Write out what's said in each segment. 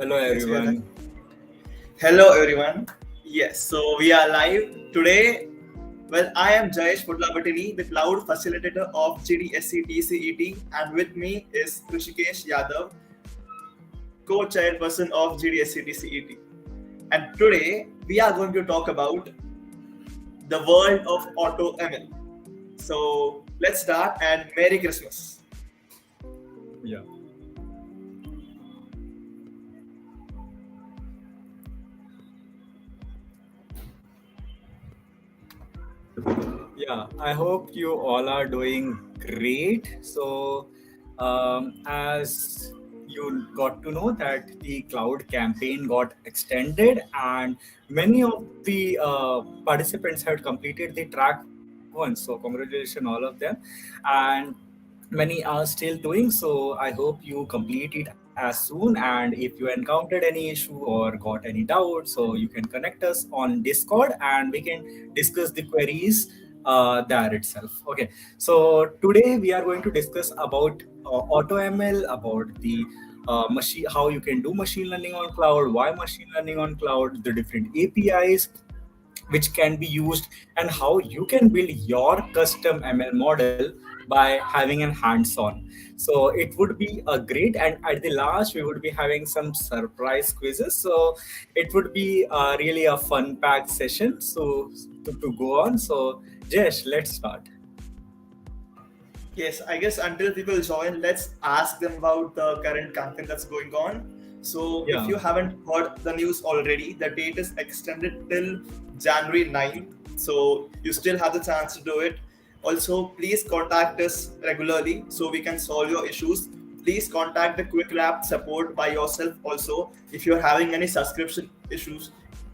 Hello Yes, we are live. everyone. Hello, everyone. Yes, so we are live today. Well, I am Jayesh Pudlabatini, the cloud facilitator of GDSC and with me is Rishikesh Yadav, co-chairperson of GDSC And today we are going to talk about the world of AutoML. So let's start and Merry Christmas. Yeah, yeah. I hope you all are doing great. As you got to know that the cloud campaign got extended, and many of the participants had completed the track one. So congratulations, all of them, and many are still doing so. I hope you complete it as soon, and if you encountered any issue or got any doubt, so you can connect us on Discord and we can discuss the queries there itself. Okay, so today we are going to discuss about AutoML, about the machine, how you can do machine learning on cloud, why machine learning on cloud, the different APIs which can be used, and how you can build your custom ML model by having an hands-on. So it would be a great, and at the last we would be having some surprise quizzes. So it would be really a fun-packed session. So to go on. So Jesh, let's start. Yes, I guess until people join, let's ask them about the current campaign that's going on. So, if Yeah. you haven't heard the news already, the date is extended till January 9th. So, you still have the chance to do it. Also, please contact us regularly so we can solve your issues. Please contact the Quick Lab support by yourself also if you're having any subscription issues,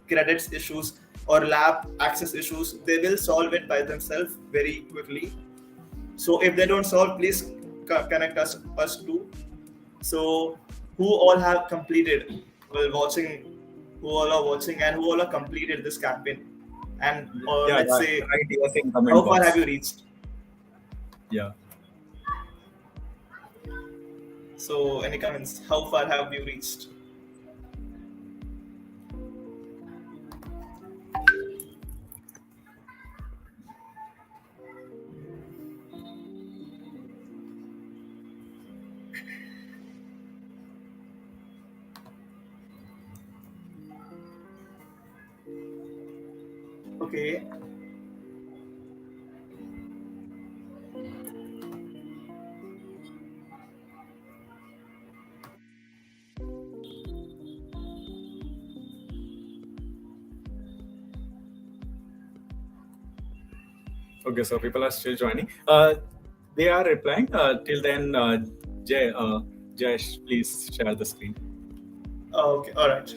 credits issues, or lab access issues. They will solve it by themselves very quickly. So if they don't solve, please connect us too. So who all have completed while watching, who all are watching and who all are completed this campaign, and Yeah, let's say write yes in comment how far have box. you reached? Yeah. So any comments? How far have you reached? Okay. Okay, so people are still joining. They are replying. Till then, Jesh, please share the screen. Okay. All right.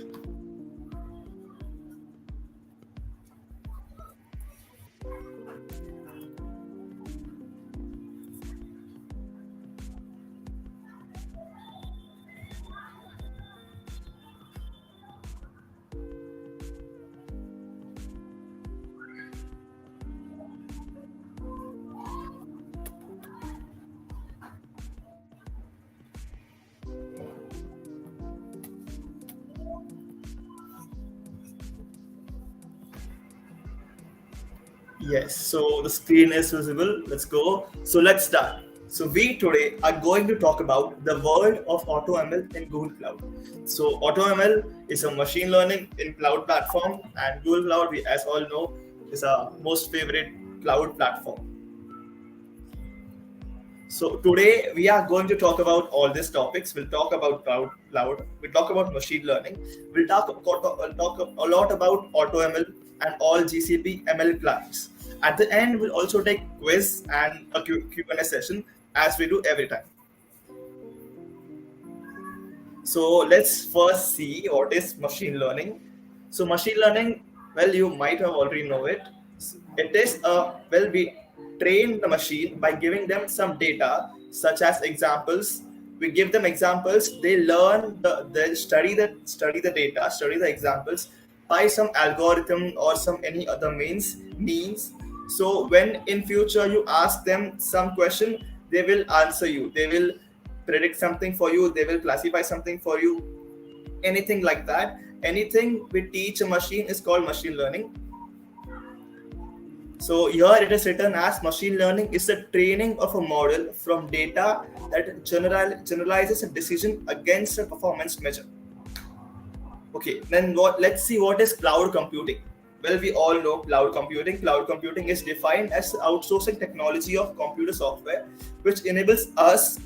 Yes, so the screen is visible. Let's go. So let's start. So we today are going to talk about the world of AutoML in Google Cloud. So AutoML is a machine learning in cloud platform, and Google Cloud, we as all know, is our most favorite cloud platform. So today we are going to talk about all these topics. We'll talk about cloud. We'll talk about machine learning. We'll talk a lot about AutoML and all GCP ML clients. At the end, we'll also take quiz and a Q&A session as we do every time. So let's first see what is machine learning. So machine learning, well, you might have already know it. It is we train the machine by giving them some data, such as examples. We give them examples. They learn they study the data, study the examples by some algorithm or some any other means. So when in future you ask them some question, they will answer you. They will predict something for you, they will classify something for you anything like that. Anything we teach a machine is called machine learning. So here it is written as machine learning is the training of a model from data that generalizes a decision against a performance measure. Okay, then let's see what is cloud computing. Well, we all know cloud computing. Cloud computing is defined as the outsourcing technology of computer software, which enables us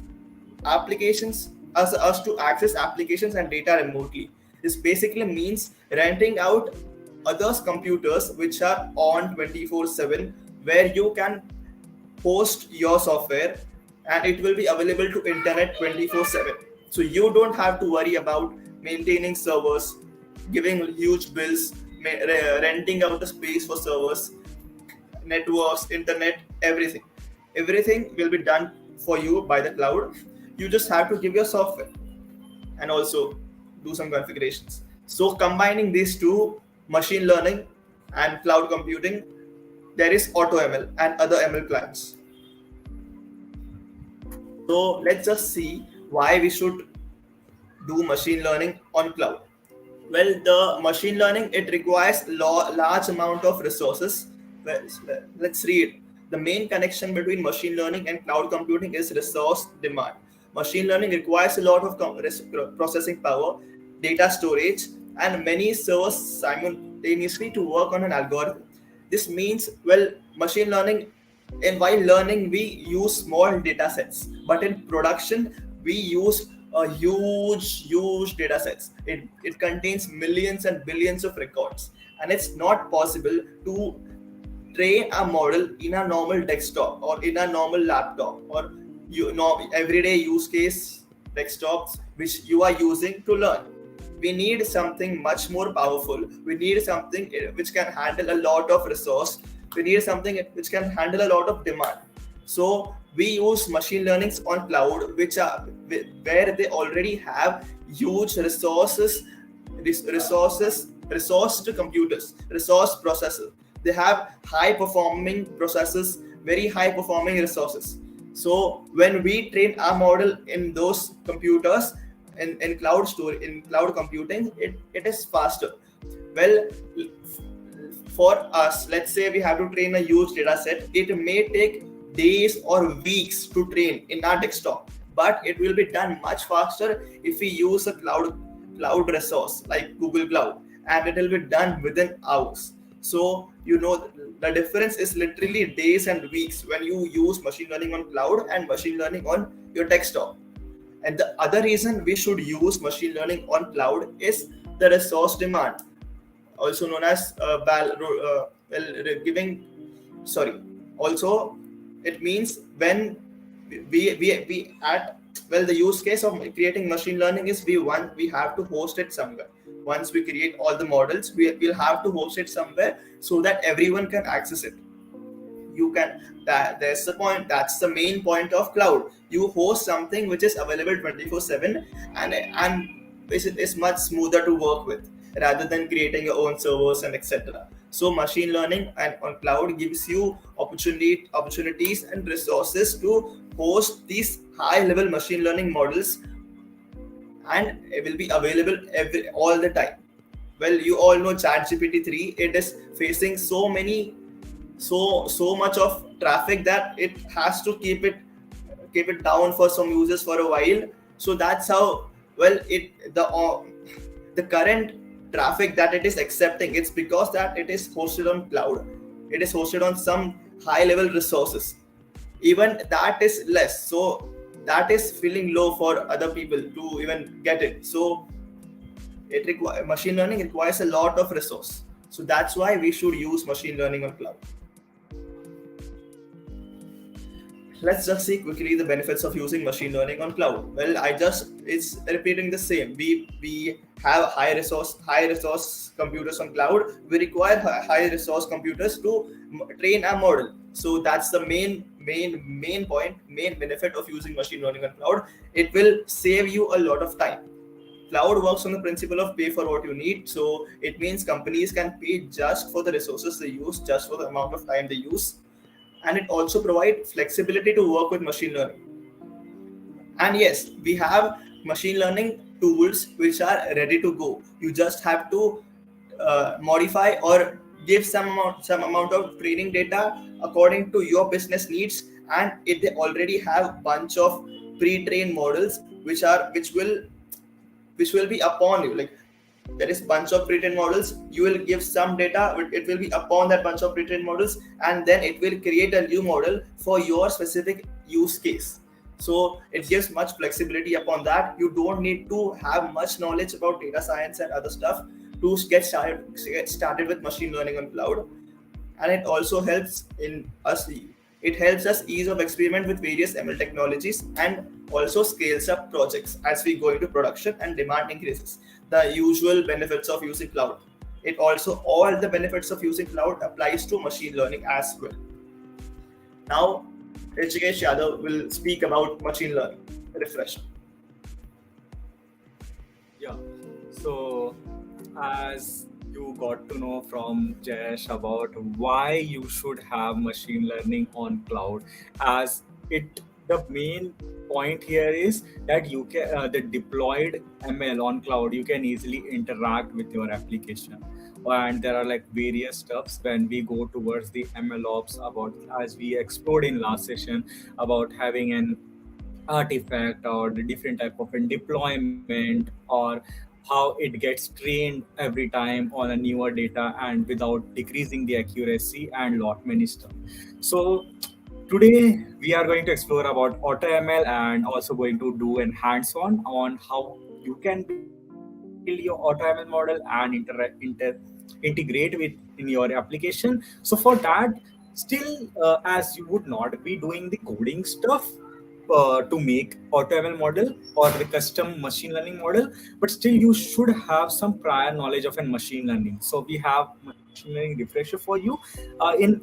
to access applications and data remotely. This basically means renting out others' computers which are on 24/7, where you can host your software and it will be available to internet 24/7. So you don't have to worry about maintaining servers, giving huge bills, renting out the space for servers, networks, internet, everything will be done for you by the cloud. You just have to give your software and also do some configurations. So combining these two, machine learning and cloud computing, there is AutoML and other ML clients. So let's just see why we should do machine learning on cloud. Well, the machine learning, it requires large amount of resources. Well, let's read. The main connection between machine learning and cloud computing is resource demand. Machine learning requires a lot of processing power, data storage, and many servers simultaneously to work on an algorithm. This means, well, machine learning, and while learning, we use small data sets, but in production, we use a huge data sets. It contains millions and billions of records, and it's not possible to train a model in a normal desktop or in a normal laptop or everyday use case desktops which you are using to learn. We need something much more powerful. We need something which can handle a lot of resource. We need something which can handle a lot of demand. So we use machine learnings on cloud, which are where they already have huge resourced computers, resource processors. They have high performing processes, very high performing resources. So when we train our model in those computers, in cloud computing, it is faster. Well, for us, let's say we have to train a huge data set, it may take days or weeks to train in our desktop, but it will be done much faster if we use a cloud resource like Google Cloud, and it will be done within hours. So the difference is literally days and weeks when you use machine learning on cloud and machine learning on your desktop. And the other reason we should use machine learning on cloud is the resource demand, also known as giving. Sorry. Also, it means when we at well, the use case of creating machine learning is we have to host it somewhere. Once we create all the models, we'll have to host it somewhere so that everyone can access it. There's the point. That's the main point of cloud. You host something which is available 24/7, and it's much smoother to work with rather than creating your own servers and etc. So machine learning and on cloud gives you opportunities and resources to host these high level machine learning models, and it will be available all the time. Well, you all know ChatGPT 3. It is facing so much of traffic that it has to keep it down for some users for a while. So that's how, well, the current traffic that it is accepting, it's because that it is hosted on cloud. It is hosted on some high level resources. Even that is less, so that is feeling low for other people to even get it. So machine learning requires a lot of resource. So that's why we should use machine learning on cloud. Let's just see quickly the benefits of using machine learning on cloud. Well, it's repeating the same. We have high resource computers on cloud. We require high resource computers to train a model. So that's the main benefit of using machine learning on cloud. It will save you a lot of time. Cloud works on the principle of pay for what you need. So it means companies can pay just for the resources they use, just for the amount of time they use. And it also provides flexibility to work with machine learning. And yes, we have machine learning tools which are ready to go. You just have to modify or give some amount of training data according to your business needs, and if they already have bunch of pre-trained models which will be upon you, like there is bunch of pre-trained models, you will give some data, it will be upon that bunch of pre-trained models, and then it will create a new model for your specific use case. So it gives much flexibility upon that. You don't need to have much knowledge about data science and other stuff to get started with machine learning on cloud. And it also helps in us, it helps us ease of experiment with various ML technologies, and also scales up projects as we go into production and demand increases. The usual benefits of using cloud, it also, all the benefits of using cloud applies to machine learning as well. Now Rishikesh Yadav will speak about machine learning. Refresh. Yeah. So, as you got to know from Jayesh about why you should have machine learning on cloud, as it the main point here is that you can the deployed ML on cloud, you can easily interact with your application, and there are like various steps when we go towards the ML ops, about as we explored in last session about having an artifact or the different type of a deployment, or how it gets trained every time on a newer data and without decreasing the accuracy and lot many stuff. So today we are going to explore about AutoML and also going to do an hands-on on how you can build your AutoML model and integrate with in your application. So for that, still as you would not be doing the coding stuff to make AutoML model or the custom machine learning model, but still you should have some prior knowledge of a machine learning. So we have machine learning refresher for you. In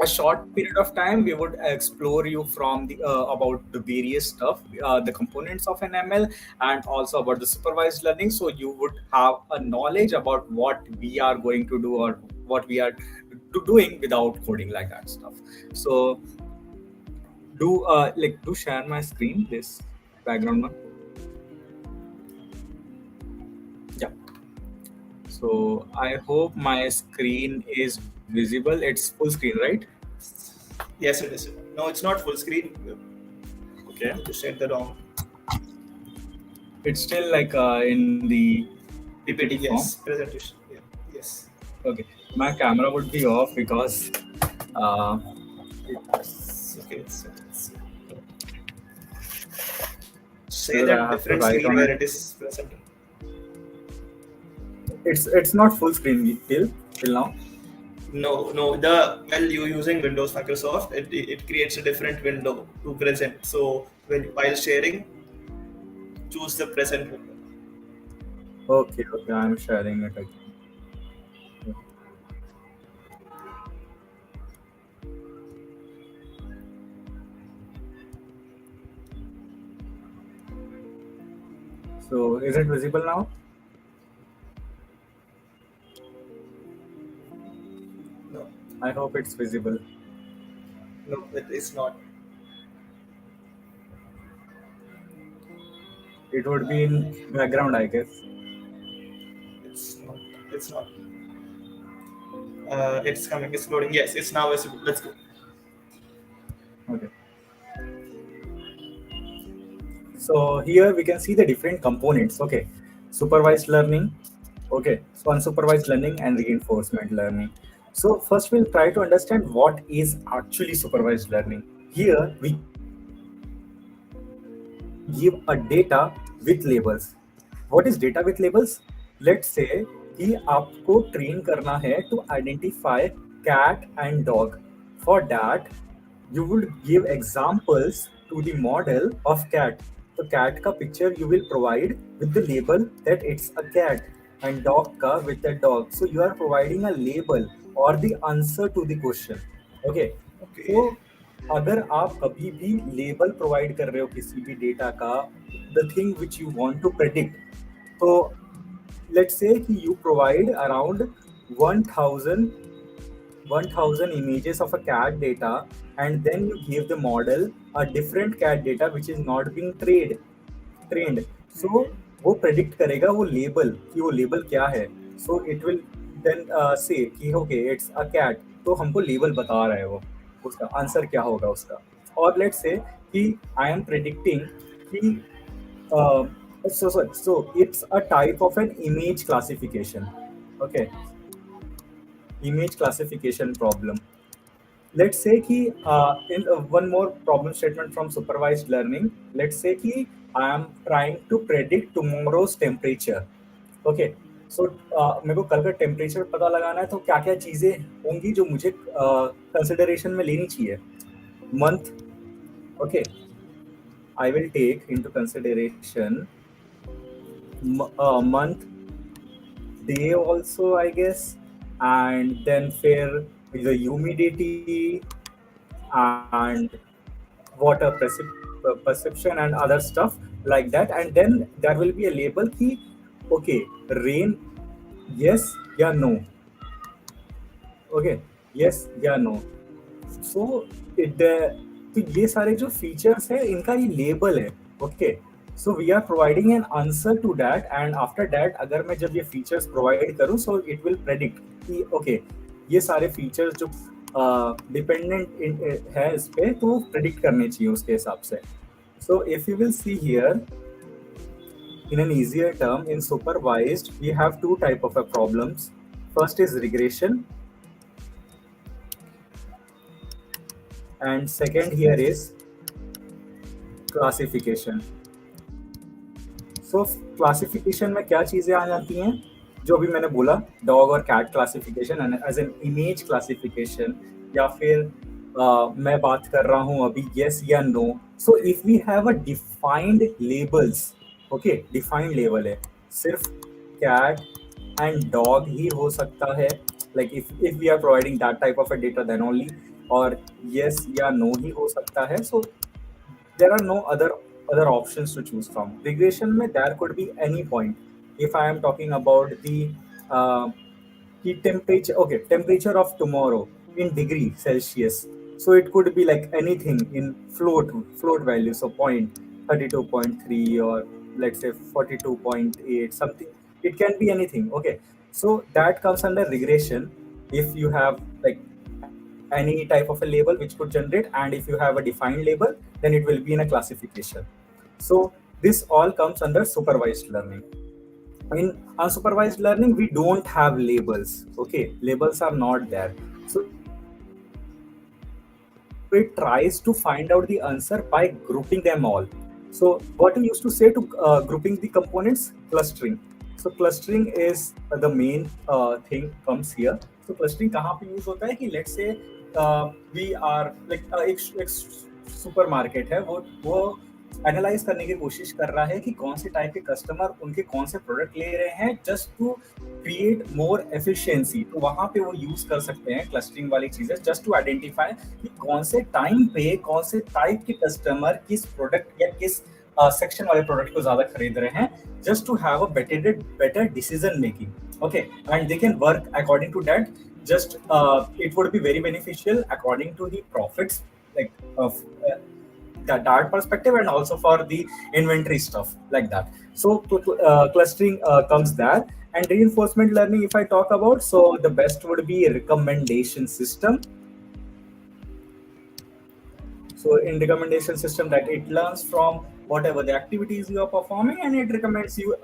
a short period of time, we would explore you from the about the various stuff, the components of an ML, and also about the supervised learning. So you would have a knowledge about what we are going to do or what we are doing without coding like that stuff. So do share my screen, this background one. Yeah. So I hope my screen is visible. It's full screen, right? Yes, it is. No, it's not full screen. Okay. You just said the wrong It's still like in the PPT PPT. form. Yes, presentation. Yeah. Yes. Okay. My camera would be off because uh, Okay. It's say because I that have to different write screen on where it. it is presented. It's not full screen till now. No, no. The well, you using Windows Microsoft, it creates a different window to present. So when while sharing, choose the present window. Okay. I'm sharing it again. So is it visible now? No, I hope it's visible. no, it is not. It would be in background, I guess. It's not. It's not. It's coming. It's loading. Yes, it's now visible. Let's go. Okay. So here we can see the different components. Okay, supervised learning. Okay, so unsupervised learning and reinforcement learning. So first we'll try to understand what is actually supervised learning. Here we give a data with labels. What is data with labels? Let's say कि आपको train करना है to identify cat and dog. For that, you would give examples to the model of cat. The cat का picture you will provide with the label that it's a cat, and dog का with the dog. So you are providing a label or the answer to the question. Okay. So Okay. अगर आप कभी भी label provide कर रहे हो किसी भी डेटा का, the thing which you want to predict, तो let's say कि you provide around 1000 images of a cat data, and then you give the model a different cat data which is not being trained. So वो predict करेगा वो label कि वो label क्या है. सो it will then से कि ओके इट्स अ कैट, तो हमको लेबल बता रहा है वो, उसका आंसर क्या होगा उसका. और लेट्स से कि आई एम प्रेडिक्टिंग कि so it's a type of an image classification. Okay, image classification problem. Let's say कि in one more problem statement from supervised learning. Let's say कि I am trying to predict tomorrow's temperature. Okay, so मेरे को कल का temperature पता लगाना है, तो क्या क्या चीजें होंगी जो मुझे कंसिडरेशन में लेनी चाहिए. Month. Okay, I will take into consideration month, day also, I guess, and then fair the humidity and water perception and other stuff like that, and then there will be a label ki okay, rain, yes या no. Okay, yes या no. सो तो ये सारे जो features है इनका ये label है. Okay, so we are providing an answer to that, and after that अगर मैं जब ये फीचर्स प्रोवाइड करूं, सो इट विल प्रेडिक्ट कि ओके ये सारे फीचर्स जो डिपेंडेंट है इस पे, तो प्रेडिक्ट करने चाहिए उसके हिसाब से. So if you will see here in an easier term, in supervised we have two type of problems. First is regression, and second here is classification. So classification में क्या चीज़ें आ जाती हैं, जो भी मैंने बोला, डॉग और cat classification as an image classification, या फिर मैं बात कर रहा हूँ अभी यस या no. So if we have a defined labels, okay defined label है, सिर्फ कैट एंड डॉग ही हो सकता है, like if we are providing that type of a data then only, और यस या नो ही हो सकता है. सो there are no other options to choose from. Regression में there could be any point. If I am talking about uh, the temperature, okay, temperature of tomorrow in degree Celsius. So it could be like anything in float value. So point 32.3 or let's say 42.8 something. It can be anything. Okay, so that comes under regression. If you have like any type of a label which could generate, and if you have a defined label, then it will be in a classification. So this all comes under supervised learning. In unsupervised learning we don't have labels. Okay, labels are not there. So it tries to find out the answer by grouping them all. So what we used to say to grouping the components, clustering. So clustering is the main thing comes here. So clustering कहाँ पे use होता है कि let's say we are like एक super market है, वो analyse करने की कोशिश कर रहा है कि कौन से टाइप के कस्टमर उनके कौन से प्रोडक्ट ले रहे हैं, just to create more efficiency. तो वहां पे वो यूज कर सकते हैं क्लस्टरिंग वाली चीजें, जस्ट टू आइडेंटिफाई कि कौन से टाइम पे कौन से टाइप के कस्टमर किस प्रोडक्ट या किस सेक्शन वाले प्रोडक्ट को ज्यादा खरीद रहे हैं, just to have a better decision making. Okay, and they can work according to that. Just it would be very beneficial according to the profits, like of that perspective, and also for the inventory stuff like that. So clustering comes there. And reinforcement learning, if I talk about, so the best would be a recommendation system. So in recommendation system, that it learns from whatever the activities you are performing, and it recommends you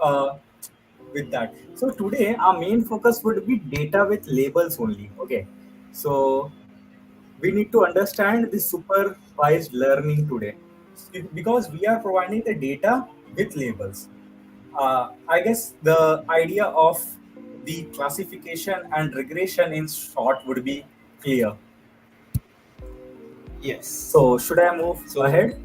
with that. So today our main focus would be data with labels only. Okay, so we need to understand the supervised learning today, because we are providing the data with labels. I guess the idea of the classification and regression in short would be clear. Yes. So should I move So, ahead?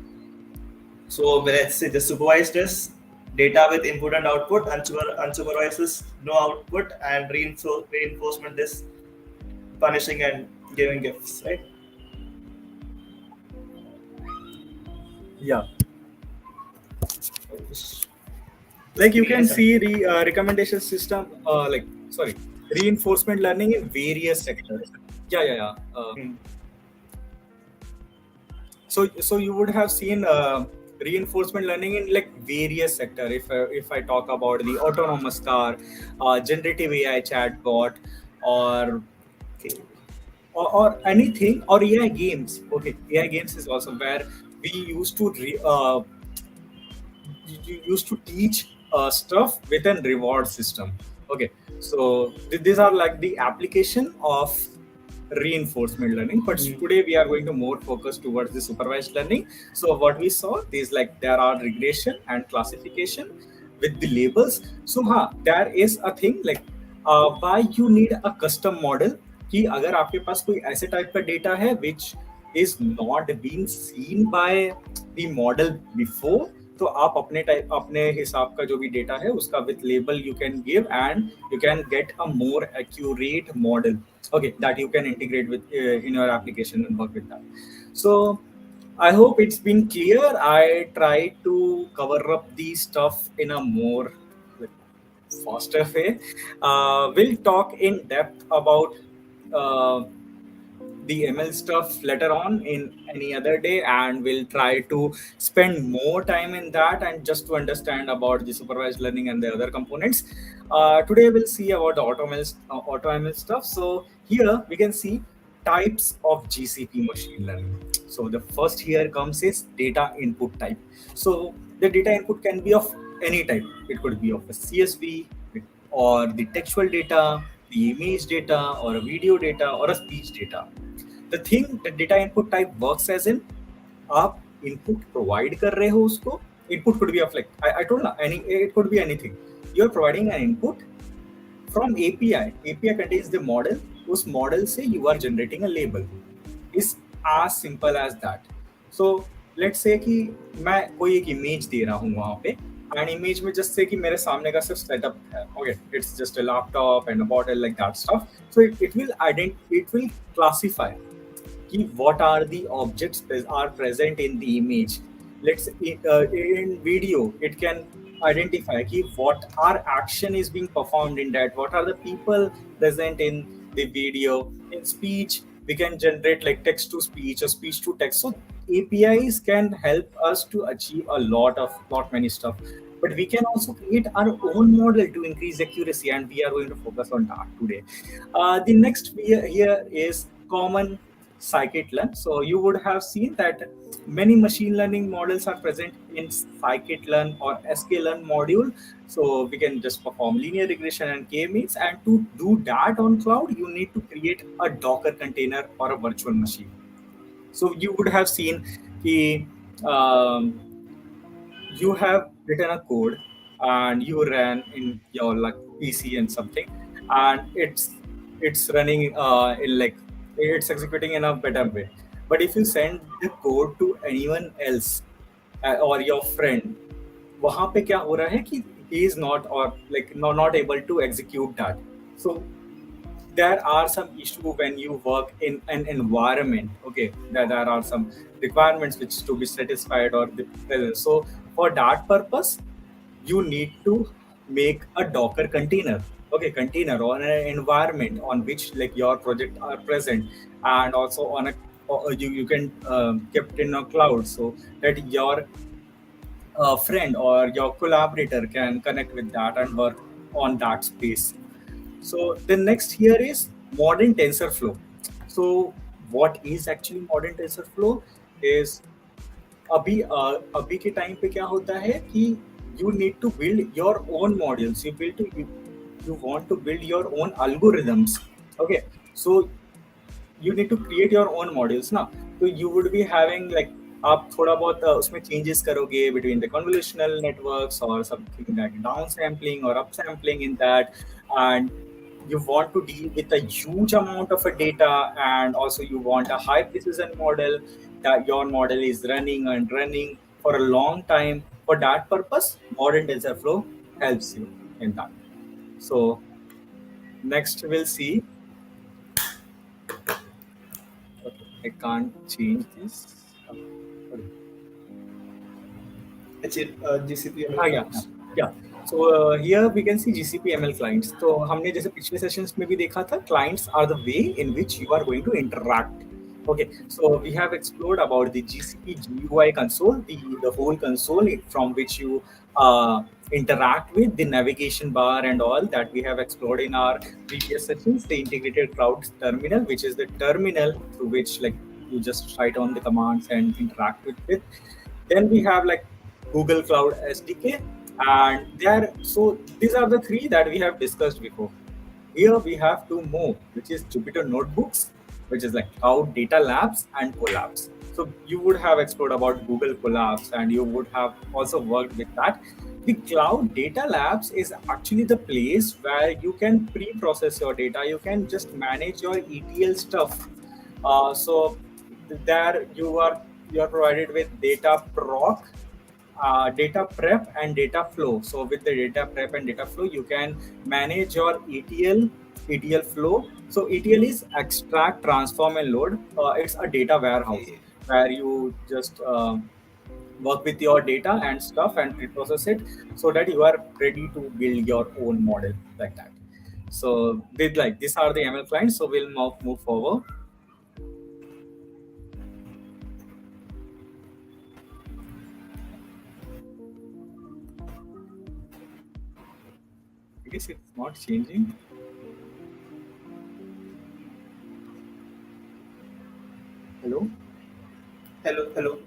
so let's say the supervised is data with input and output, unsupervised is no output, and reinforcement is punishing and giving gifts, right? Yeah. Just Like you give me a can second. see the recommendation system, like sorry, reinforcement learning in various sectors. Yeah. Hmm. So you would have seen reinforcement learning in like various sector. If I talk about the autonomous car, generative AI chatbot, or Okay. or anything, or AI games. Okay, AI games is also where we used to you used to teach stuff with a reward system. Okay, so these are like the application of reinforcement learning, but Mm. today we are going to more focus towards the supervised learning. So what we saw is like there are regression and classification with the labels. So there is a thing like why you need a custom model, कि अगर आपके पास कोई ऐसे type का data है which is not being seen by the model before, तो आप अपने टाइप अपने हिसाब का जो भी डेटा है उसका with label you can give and you can get a more accurate model, okay, that you can integrate with in your application and work with that. So I hope it's been clear. I try to cover up the stuff in a more like faster way. We'll talk in depth about uh, the ML stuff later on in any other day, and we'll try to spend more time in that and just to understand about the supervised learning and the other components. Today we'll see about the AutoML stuff. So here we can see types of GCP machine learning. So the first here comes is data input type. So the data input can be of any type. It could be of a CSV or the textual data, the image data, or a video data, or a speech data. The thing the data input type works as in आप input provide कर रहे हो उसको. Input could be of like I told ना, any it could be anything. You are providing an input from API. API contains the model. उस model से you are generating a label. Is as simple as that. So let's say कि मैं कोई एक image दे रहा हूँ वहाँ पे, and image में just say कि मेरे सामने का सिर्फ setup है. Okay, it's just a laptop and a bottle like that stuff. So it will classify कि what are the objects are present in the image. Let's in video it can identify कि what are action is being performed in that, what are the people present in the video. In speech we can generate like text to speech or speech to text. So APIs can help us to achieve a lot many stuff, but we can also create our own model to increase accuracy, and we are going to focus on that today. The next here is common scikit-learn. So you would have seen that many machine learning models are present in scikit-learn or sklearn module. So we can just perform linear regression and k-means. And to do that on cloud, you need to create a Docker container or a virtual machine. So you would have seen the you have written a code and you ran in your like PC and something, and it's running in like it's executing in a better way. But if you send the code to anyone else or your friend, वहां पे क्या हो रहा है कि he is not or like not able to execute that. So there are some issue when you work in an environment. Okay, there are some requirements which to be satisfied or the present. So for that purpose you need to make a Docker container. Okay, container or an environment on which like your project are present, and also on a or you can kept in a cloud so that your friend or your collaborator can connect with that and work on that space. So the next here is modern TensorFlow. So what is actually modern TensorFlow is अभी के time पे क्या होता है कि you need to build your own models. You want to build your own algorithms. Okay, so you need to create your own models ना. तो you would be having like आप थोड़ा बहुत उसमें changes करोगे between the convolutional networks or something like down sampling or up sampling in that, and you want to deal with a huge amount of a data, and also you want a high precision model that your model is running and running for a long time. For that purpose, modern TensorFlow helps you in that. So next we'll see. Okay, I can't change this. Okay. GCP ML हाँ, clients. yeah. So here we can see GCP ML clients. तो हमने जैसे पिछले sessions में भी देखा था, clients are the way in which you are going to interact Okay, so we have explored about the GCP GUI console, the whole console from which you interact with the navigation bar and all that we have explored in our previous sessions. The integrated cloud terminal, which is the terminal through which like you just write on the commands and interact with it. Then we have like Google Cloud SDK, and there. So these are the three that we have discussed before. Here we have two more, which is Jupyter Notebooks, which is like Cloud Data Labs and Collabs. So you would have explored about Google Collabs and you would have also worked with that. The Cloud Data Labs is actually the place where you can pre-process your data. You can just manage your ETL stuff. So there you are provided with data proc, data prep and data flow. So with the data prep and data flow, you can manage your ETL flow. So ETL is extract, transform, and load. It's a data warehouse Okay. where you just work with your data and stuff and pre-process it so that you are ready to build your own model like that. So with like these are the ML clients. So we'll move forward. I guess it's not changing. Hello. Hello, hello.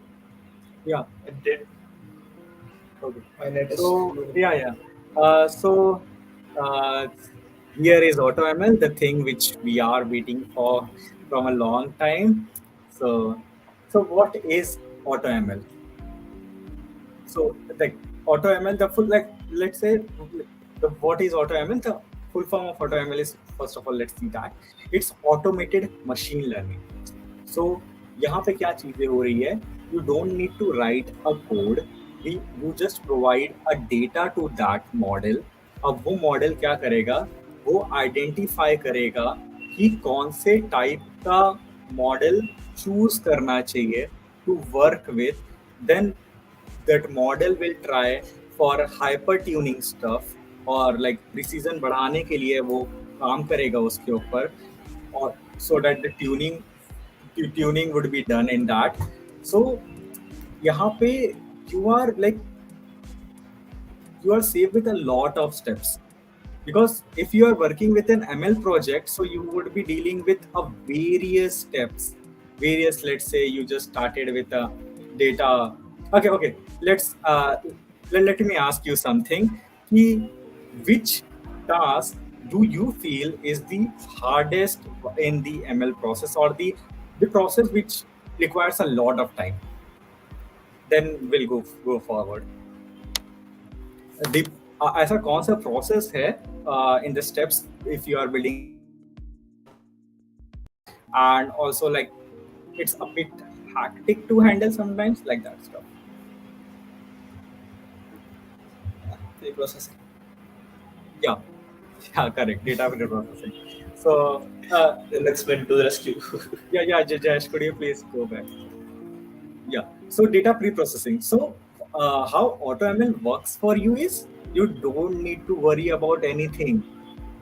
Yeah. It did. Okay. My net is So slow. yeah. So uh, here is AutoML, the thing which we are waiting for from a long time. So what is AutoML? So like AutoML, the full like let's say the what is AutoML? The full form of AutoML is, first of all, let's see that it's automated machine learning. सो यहाँ पे क्या चीजें हो रही है, you don't need to write a code, you just provide a data to that model. अब वो model क्या करेगा, वो आइडेंटिफाई करेगा कि कौन से टाइप का मॉडल चूज करना चाहिए to work with. Then that model will try for hyper tuning stuff, और लाइक प्रिसीजन बढ़ाने के लिए वो काम करेगा उसके ऊपर, or so that the tuning would be done in that. So यहाँ पे you are like you are saved with a lot of steps, because if you are working with an ML project, so you would be dealing with a various steps, various, let's say you just started with a data. Okay, let me ask you something. Ki, which task do you feel is the hardest in the ML process, or the process which requires a lot of time? Then we'll go forward. The ऐसा कौन सा process है in the steps if you are building an ML project, and also like it's a bit hectic to handle sometimes, like that stuff. Pre-processing. Yeah, yeah, correct. Data processing. So The next went to the rescue. yeah, Jayesh, could you please go back? Yeah. So data pre-processing. So how AutoML works for you is you don't need to worry about anything.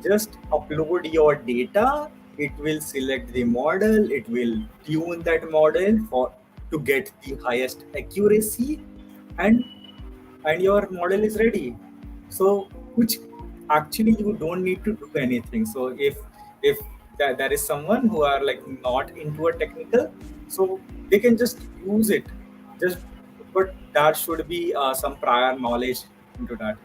Just upload your data. It will select the model. It will tune that model for to get the highest accuracy, and your model is ready. So which actually you don't need to do anything. So if there is someone who are like not into a technical, so they can just use it, just, but that should be some prior knowledge into that.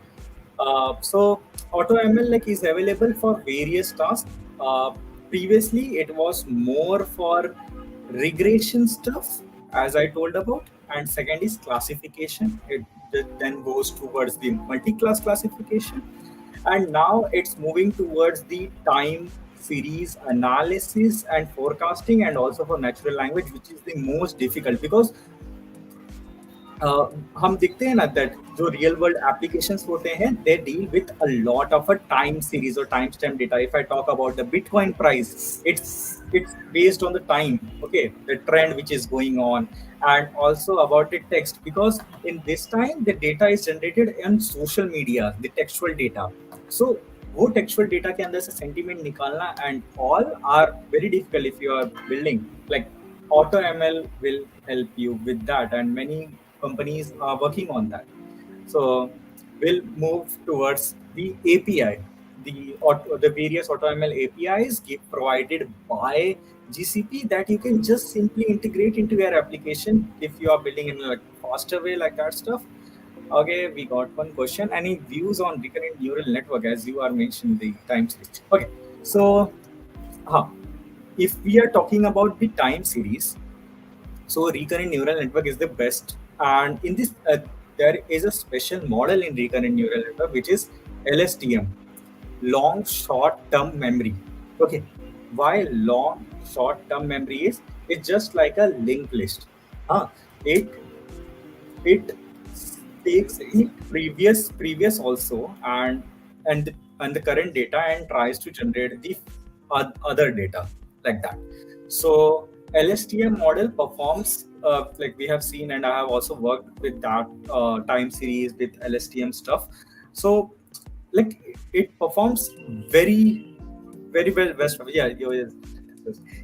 So AutoML like is available for various tasks. Uh, Previously, it was more for regression stuff, as I told about, and second is classification. It then goes towards the multi-class classification, and now it's moving towards the time series analysis and forecasting, and also for natural language, which is the most difficult, because हम दिखते हैं ना that जो real world applications होते हैं they deal with a lot of a time series और time stamp data. If I talk about the bitcoin price, it's based on the time, okay, the trend which is going on, and also about the text, because in this time the data is generated on social media, the textual data. So वो textual data के अंदर से sentiment निकालना and all are very difficult if you are building like AutoML will help you with that, and many companies are working on that. So we'll move towards the API. The various AutoML APIs provided by GCP that you can just simply integrate into your application if you are building in a like faster way like that stuff. Okay, we got one question. Any views on recurrent neural network as you are mentioning the time series? Okay, so if we are talking about the time series, so recurrent neural network is the best. And in this, there is a special model in recurrent neural network which is LSTM, long short term memory. Okay, why long short term memory is? It's just like a linked list. Huh? It takes the previous also and the current data and tries to generate the other data like that. So LSTM model performs like we have seen, and I have also worked with that time series with LSTM stuff. So like it performs very very well best. Yeah,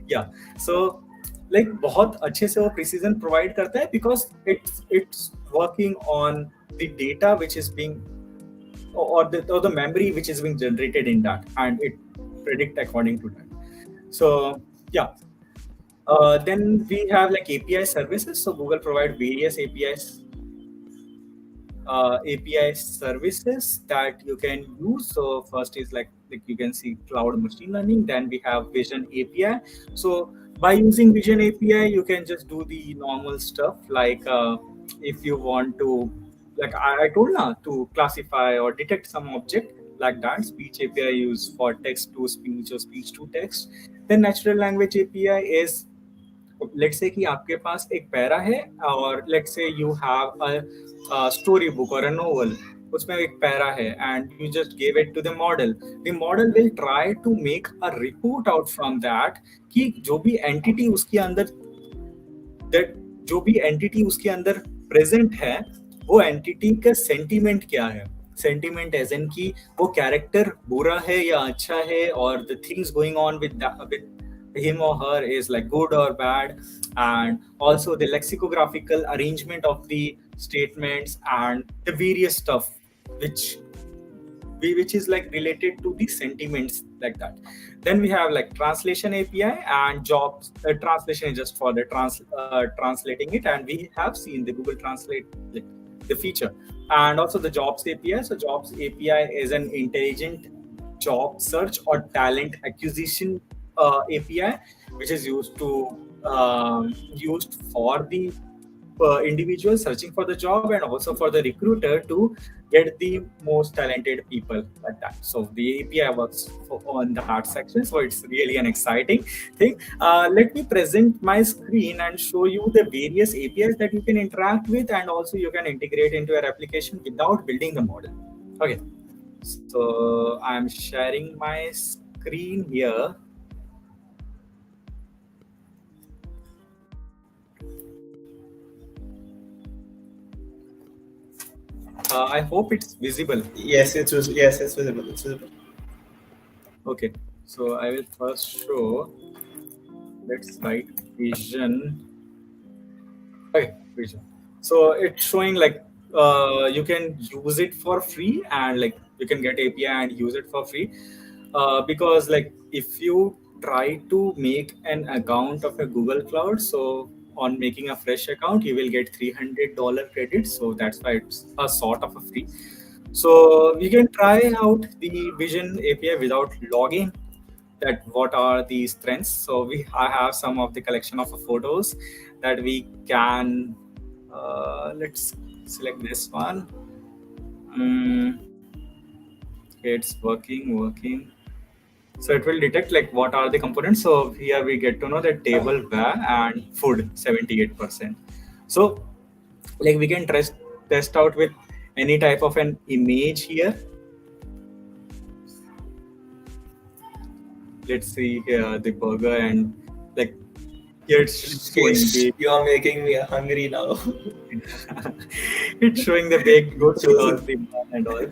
yeah. So like बहुत अच्छे से वो precision provide करता है because it's working on the data which is being or the memory which is being generated in that, and it predict according to that. So yeah, then we have like API services. So Google provide various API services that you can use. So first is like you can see cloud machine learning. Then we have Vision API. So by using Vision API, you can just do the normal stuff like if you want to, like I told now, to classify or detect some object like that. Speech API used for text to speech or speech to text. Then natural language API is, let's say कि आपके पास एक para है और let's say you have a story book और a novel, उसमें एक para है and you just give it to the model will try to make a report out from that कि जो भी एंटिटी उसके अंदर दैट जो भी एंटिटी उसके अंदर प्रेजेंट है वो एंटिटी का सेंटीमेंट क्या है. सेंटीमेंट एज इन की वो कैरेक्टर बुरा है या अच्छा है, और the things going on with him or her is like good or bad, and also the lexicographical arrangement of the statements and the various stuff which which is like related to the sentiments like that. Then we have like translation API and jobs. Translation is just for the translating it, and we have seen the Google Translate like the feature, and also the jobs API. So jobs API is an intelligent job search or talent acquisition API, which is used for the individual searching for the job and also for the recruiter to get the most talented people like that. So the API works on that section. So it's really an exciting thing. Let me present my screen and show you the various APIs that you can interact with, and also you can integrate into your application without building the model. Okay. So I'm sharing my screen here. I hope it's visible. Yes, it's visible. It's visible. Okay. So I will first show. Let's write vision. Okay, vision. So it's showing like you can use it for free, and like you can get API and use it for free. Because like if you try to make an account of a Google Cloud, so on making a fresh account, you will get $300 credit. So that's why it's a sort of a free. So you can try out the Vision API without logging, that what are the strengths. So I have some of the collection of photos that we can let's select this one. It's working. So it will detect like what are the components. So here we get to know that table where and food 78%. So like we can test out with any type of an image here. Let's see here the burger, and like here it's showing Rishikesh, the you are making me hungry now. it's showing the baked goods Joseph. without the bun and all.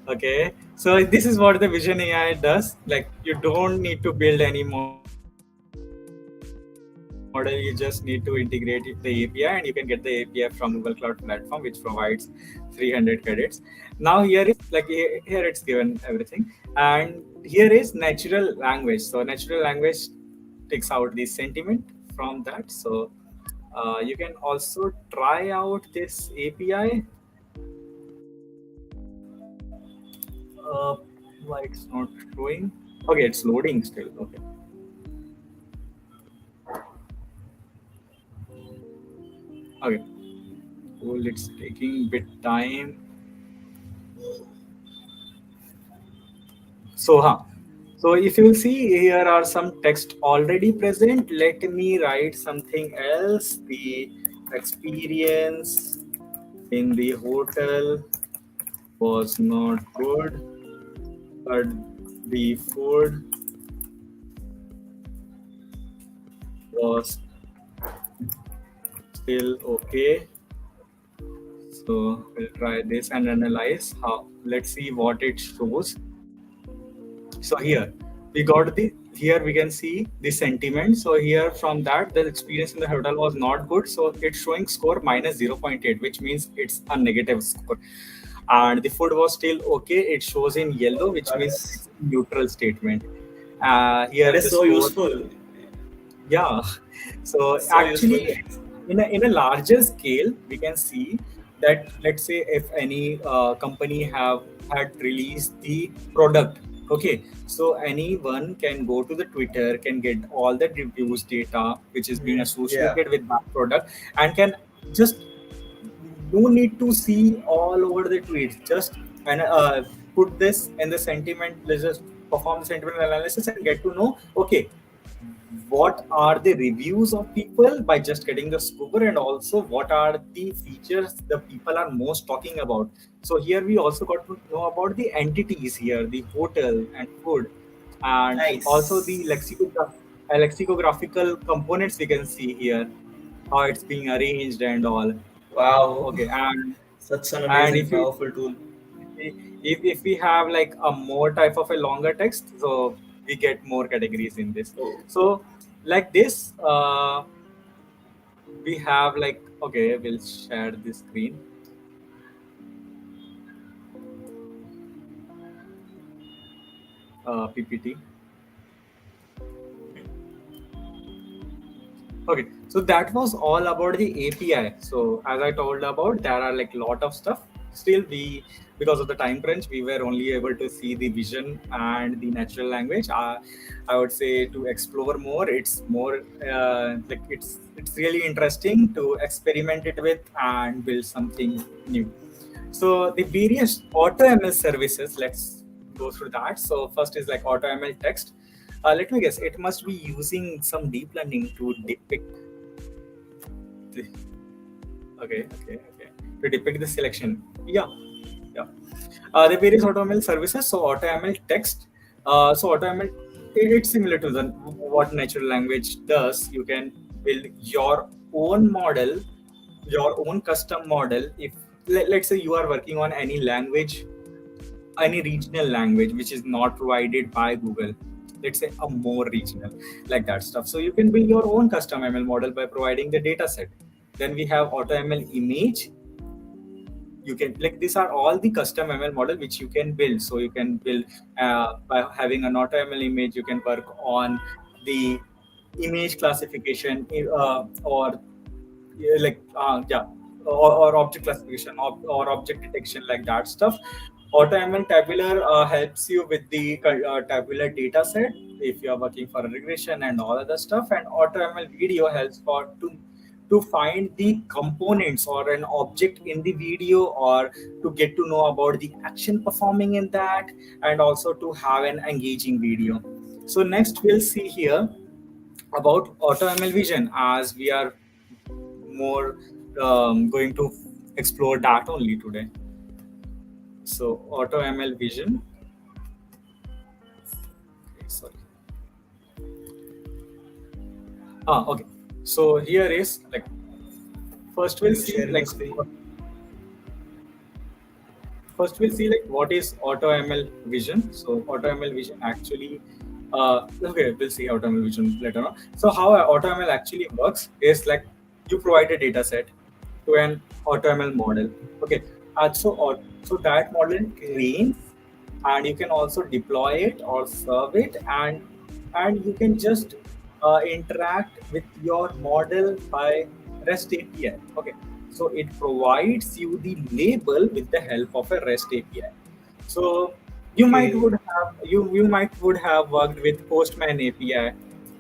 Okay, so this is what the Vision AI does. Like you don't need to build any model. You can just model, you just need to integrate the API and you can get the API from Google Cloud Platform, which provides 300 credits. Now here is like here it's given everything, and here is natural language. So natural language takes out the sentiment from that. So you can also try out this API. Why it's not showing? Okay, it's loading still. Okay. Okay. Cool. It's taking bit time. So, huh. So if you see here are some text already present, let me write something else. The experience in the hotel was not good, but the food was still okay. So we'll try this and analyze how. Let's see what it shows. So here we got the, here we can see the sentiment. So here from that the experience in the hotel was not good, so it's showing score minus 0.8, which means it's a negative score. And the food was still okay, it shows in yellow, which That means is it's a neutral statement. that Here is the so score, useful. yeah. So So useful. actually, in a larger scale, we can see that, let's say if any company have had released the product, okay, so anyone can go to the Twitter, can get all the reviews data which is being Yeah. associated with that product, and can just no need to see all over the tweets, just and put this in the sentiment, let's just perform the sentiment analysis and get to know, okay, what are the reviews of people by just getting the score, and also what are the features the people are most talking about. So here we also got to know about the entities here, the hotel and food, and also the Nice. lexicographical components we can see here, how it's being arranged and all. Wow. Okay, Such an and amazing, powerful tool. if we have like a more type of a longer text, so we get more categories in this. Oh, So like this, we have like, okay, we'll share the screen, PPT. Okay, so that was all about the API. So as I told about, there are like lot of stuff. Still, we, because of the time crunch, we were only able to see the vision and the natural language. I would say to explore more, it's more like it's really interesting to experiment it with and build something new. So the various AutoML services, let's go through that. So first is like AutoML text. Let me guess, it must be using some deep learning to depict the, okay, to depict the selection. Yeah, yeah. The various AutoML services. So AutoML text. So AutoML, it's similar to the what natural language does. You can build your own model, your own custom model. If let's say you are working on any language, any regional language which is not provided by Google, let's say a more regional, like that stuff. So you can build your own custom ML model by providing the data set. Then we have AutoML image. You can, like, these are all the custom ML model which you can build. So you can build by having an AutoML image, you can work on the image classification, or yeah, like yeah, or object classification, or object detection, like that stuff. AutoML tabular helps you with the tabular data set if you are working for a regression and all other stuff. And AutoML video helps for to find the components or an object in the video, or to get to know about the action performing in that, and also to have an engaging video. So next we'll see here about AutoML vision, as we are more going to explore that only today. So AutoML vision. Okay, sorry. Okay. So here is like, first are we'll you see sharing the like screen? what is AutoML vision. So AutoML vision actually Okay, we'll see AutoML vision later on. So how AutoML actually works is like you provide a data set to an AutoML model. Okay, so that model Okay. trains, and you can also deploy it or serve it, and you can just interact with your model by REST API. Okay, so it provides you the label with the help of a REST API. So Okay. you might would have worked with Postman API,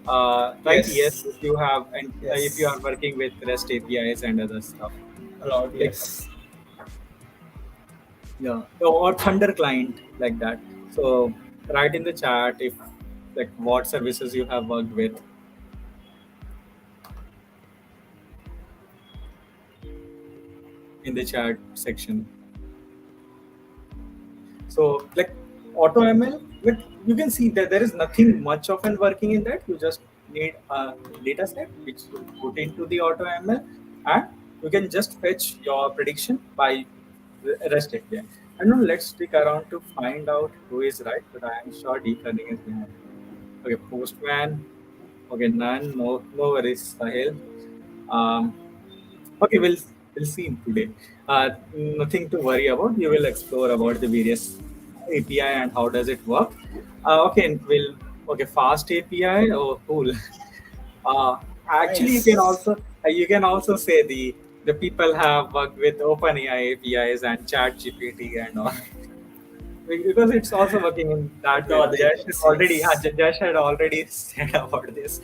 right? Yes, Yes. if you are Yes. working with REST APIs and other stuff, A lot. like Yes. yeah, or Thunder client like that. So write in the chat if like what services you have worked with in the chat section. So like AutoML, like you can see that there is nothing much of an working in that. You just need a data set which you put into the AutoML, and you can just fetch your prediction by REST API. And now let's stick around to find out who is right, but I am sure deep learning is behind. Okay, Postman. Okay, none. No, no worries, Sahil. Um, Okay, we'll see today. Nothing to worry about. You will explore about the various API and how does it work. Okay, and we'll okay fast API. Oh, cool. Uh, Actually, Nice. you can also say the people have worked with OpenAI APIs and Chat GPT and all because it's also working in that With way. all the agents, yes. Jash had already said about this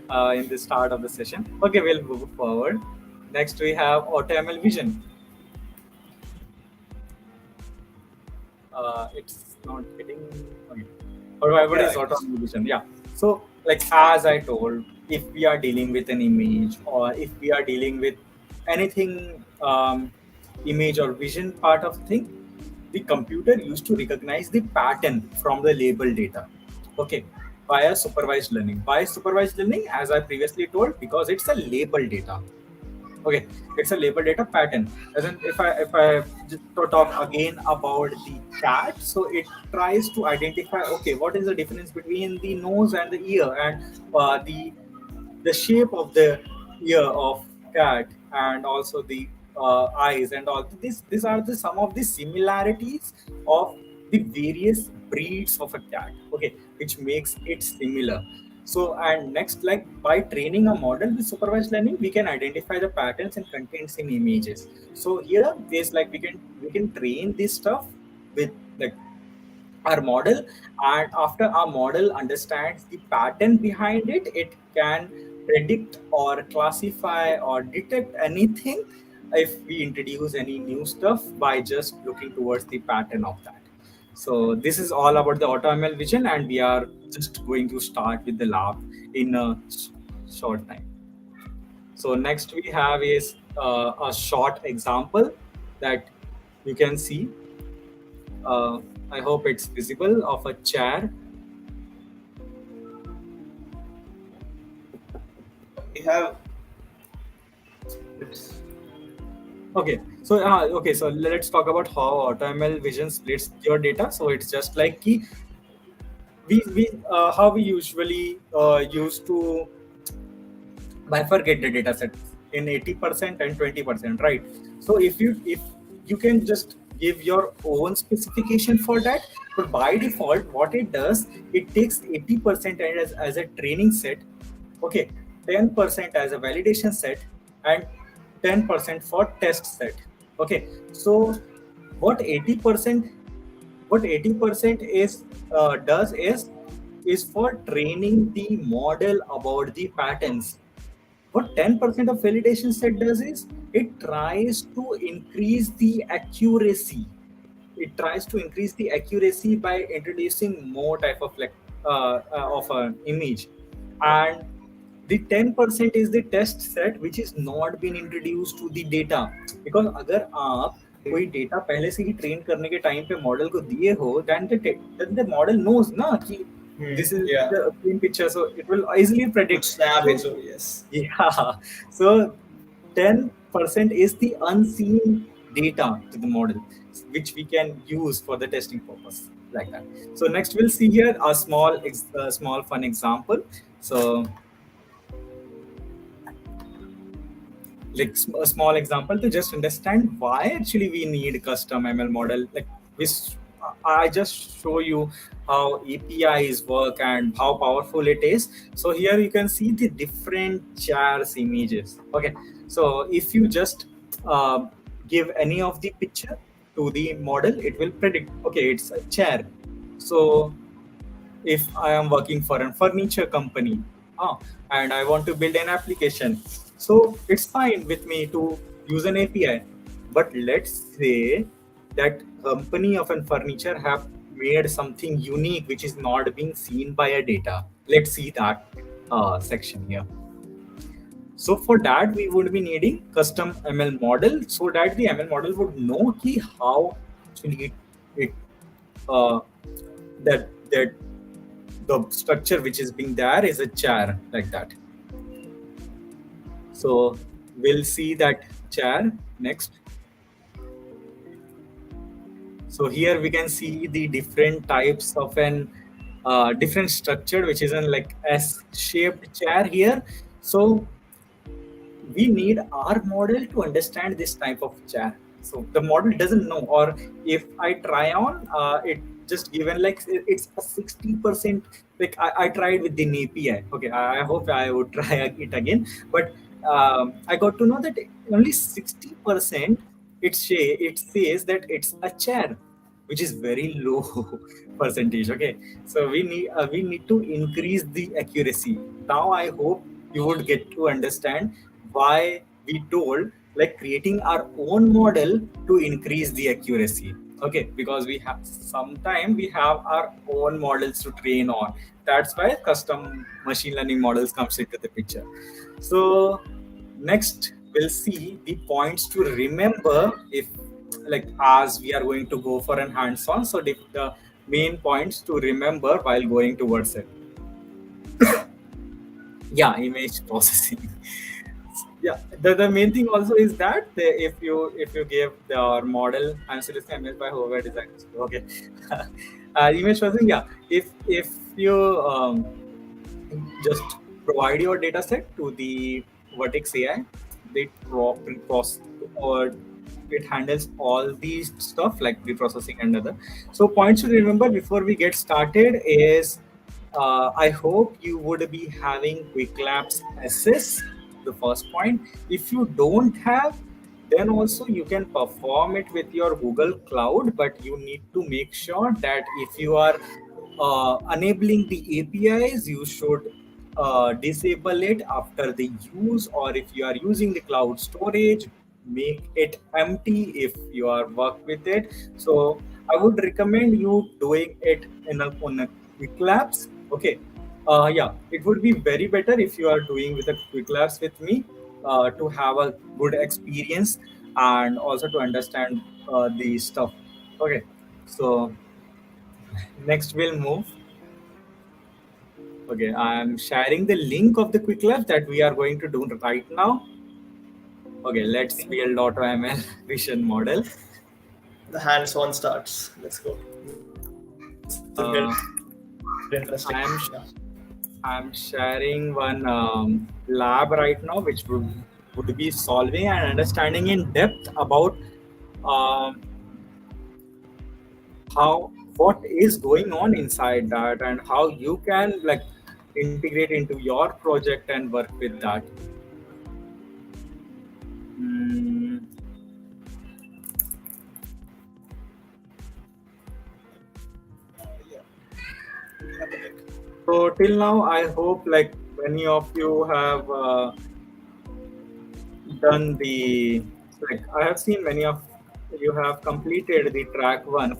in the start of the session. Okay, we'll move forward. Next, we have AutoML Vision. It's not getting okay. What Yeah. is AutoML Vision? Yeah. So, like as I told, if we are dealing with an image or if we are dealing with anything, image or vision part of thing, the computer used to recognize the pattern from the label data. Okay, via supervised learning. Why supervised learning? As I previously told, because it's a label data. Okay, it's a label data pattern. As in, if I just to talk again about the cat, so it tries to identify, okay, what is the difference between the nose and the ear, and the shape of the ear of cat, and also the eyes and all. These are the some of the similarities of the various breeds of a cat. Okay, which makes it similar. So and next, like by training a model with supervised learning, we can identify the patterns and contents in images. So here is like we can train this stuff with like our model, and after our model understands the pattern behind it, it can predict or classify or detect anything if we introduce any new stuff by just looking towards the pattern of that. So this is all about the AutoML vision, and we are just going to start with the lab in a short time. So next we have is a short example that you can see. uh, I hope it's visible, of a chair. We have. It's. So let's talk about how AutoML Vision splits your data. So it's just like we how we usually used to bifurcate the data sets in 80% and 20%, right? So if you can just give your own specification for that, but by default what it does, it takes 80% as a training set. Okay, 10% as a validation set, and 10% for test set. Okay, so what 80% what 80% is does is for training the model about the patterns. What 10% of validation set does is it tries to increase the accuracy. It tries to increase the accuracy by introducing more type of like of an image, and the 10% is the test set which is not been introduced to the data. Because अगर आप कोई data पहले से ही train करने के time पे model को दिए हो, then the model knows ना कि this is Yeah. the same picture, so it will easily Could predict. snap So it. So yes. yeah, so 10% is the unseen data to the model. which we can use for the testing purpose, like that. So next we'll see here a small fun example. So like a small example to just understand why actually we need custom ML model. Like this, I just show you how APIs work and how powerful it is. So here you can see the different chairs images. Okay, so if you just uh, give any of the picture to the model, it will predict. Okay, it's a chair. So if I am working for a furniture company, ah, and I want to build an application, so it's fine with me to use an API. But let's say that company of a furniture have made something unique which is not being seen by a data. Let's see that section here. So for that, we would be needing custom ML model so that the ML model would know ki how actually it uh, that the structure which is being there is a chair, like that. So we'll see that chair next. So here we can see the different types of an different structure which is in like S-shaped chair here. So we need our model to understand this type of chair. So the model doesn't know, or if I try on, it just given like it's a 60%. Like I tried with the API. Okay, I hope I would try it again, but I got to know that only 60% it says that it's a chair, which is very low percentage. Okay, so we need to increase the accuracy. Now I hope you would get to understand why we told like creating our own model to increase the accuracy. Okay, because we have sometime we have our own models to train on. That's why custom machine learning models comes into the picture. So next we'll see the points to remember, if like as we are going to go for an hands-on. So the main points to remember while going towards it. Yeah, image processing. Yeah, the main thing also is that if you give the model, I'm still image by whoever designed. Okay, image processing. Yeah, if you just provide your data set to the Vertex AI, they process or it handles all these stuff like pre-processing and other. So points to remember before we get started is I hope you would be having Quick Labs SS, the first point. If you don't have, then also you can perform it with your Google Cloud, but you need to make sure that if you are enabling the APIs, you should disable it after the use, or if you are using the cloud storage, make it empty if you are work with it. So I would recommend you doing it on a Quick Labs. Okay. Yeah, it would be very better if you are doing with a Quick Labs with me to have a good experience and also to understand the stuff. Okay. So next we'll move. Okay, I'm sharing the link of the Quick Labs that we are going to do right now. Okay, let's build AutoML vision model. The hands-on starts. Let's go. This will get Uh, interesting. I'm Yeah. I'm sharing one lab right now, which would be solving and understanding in depth about um, how what is going on inside that and how you can like integrate into your project and work with that. Mm, Yeah. Have a look. so till now, I hope like many of you have done the like I have seen many of you have completed the track one.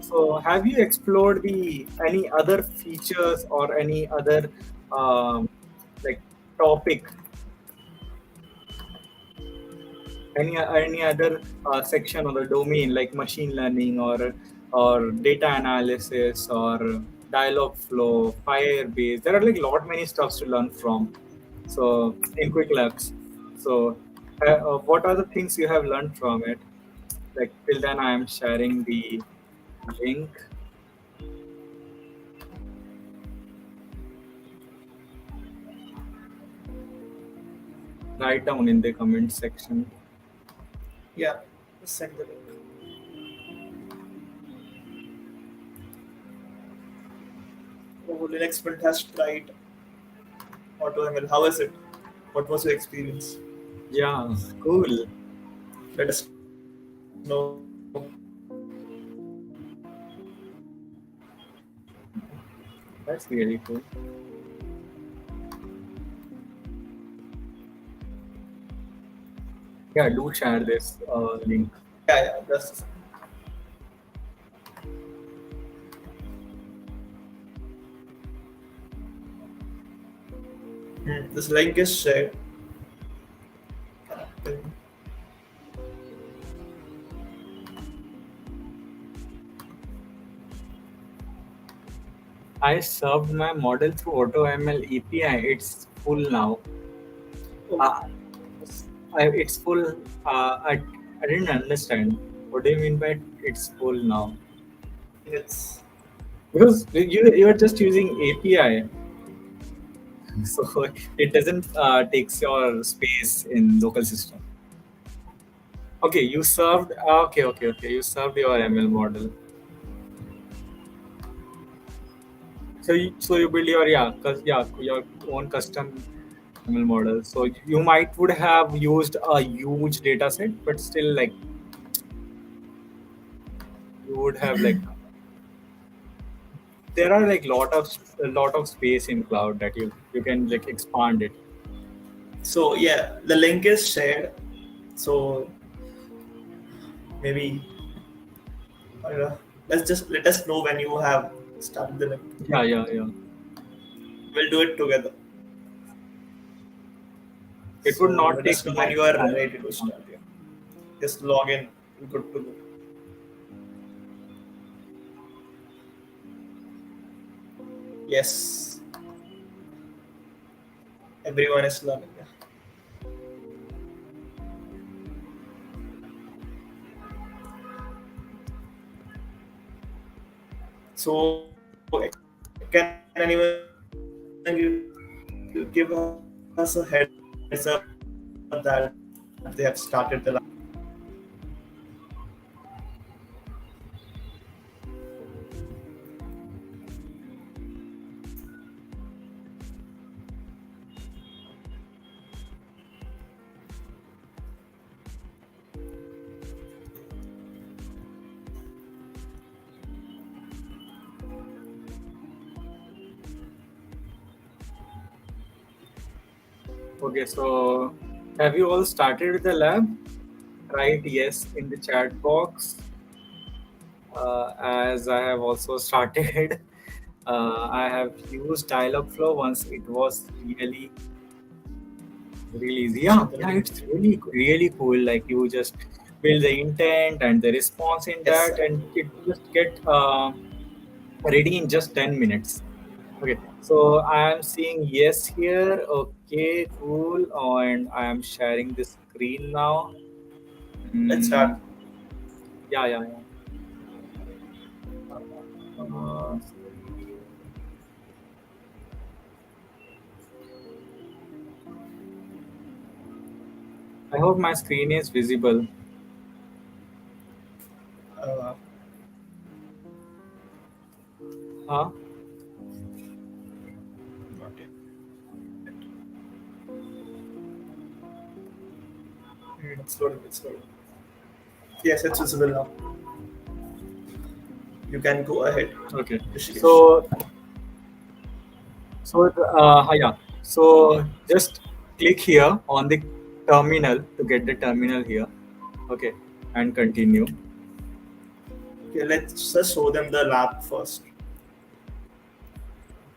So have you explored the any other features or any other like topic, any other section or the domain like machine learning or data analysis or dialog flow, Firebase? There are like lot many stuffs to learn from. So in Quick Labs. So what are the things you have learned from it? Like till then, I am sharing the link right down in the comment section. Yeah, just send the link. Oh, Linux Mint has tried AutoML. How is it? What was your experience? Yeah, cool. Let us know. That's really cool. Yeah, do share this link. Yeah, that's this link is shared. I served my model through AutoML API. It's full now. Oh, Uh, it's full. I didn't understand. What do you mean by it's full now? it's Because you're just using API, so it doesn't takes your space in local system. Okay, you served. Okay. You served your ML model. So you build your your own custom ML model. So you might would have used a huge data set, but still like you would have like there are like lot of space in cloud that you can like expand it. so yeah. The link is shared. So maybe let's just let us know when you have started the link. Yeah. We'll do it together. It would So not let us take know when much you are time. ready to start. Yeah. Just log in. Good to go. Yes, everyone is learning. Yeah. So can anyone give us a heads up that they have started the live? Okay, so have you all started with the lab? Write yes in the chat box. As I have also started. I have used Dialogflow once. It was really easy. Yeah, it's really cool. Like you just build the intent and the response in Yes, that, sir. and it just get ready in just 10 minutes. Okay, so I am seeing yes here. Okay, cool. And I am sharing the screen now. Let's start. Mm, yeah. Uh, I hope my screen is visible. Uh, Huh? Not yet. It's loading. It's loading. Yes, it's visible now. You can go ahead, Okay. Rishikesh. So yeah. So just click here on the terminal to get the terminal here. Okay, and continue. Okay, let's just show them the lab first.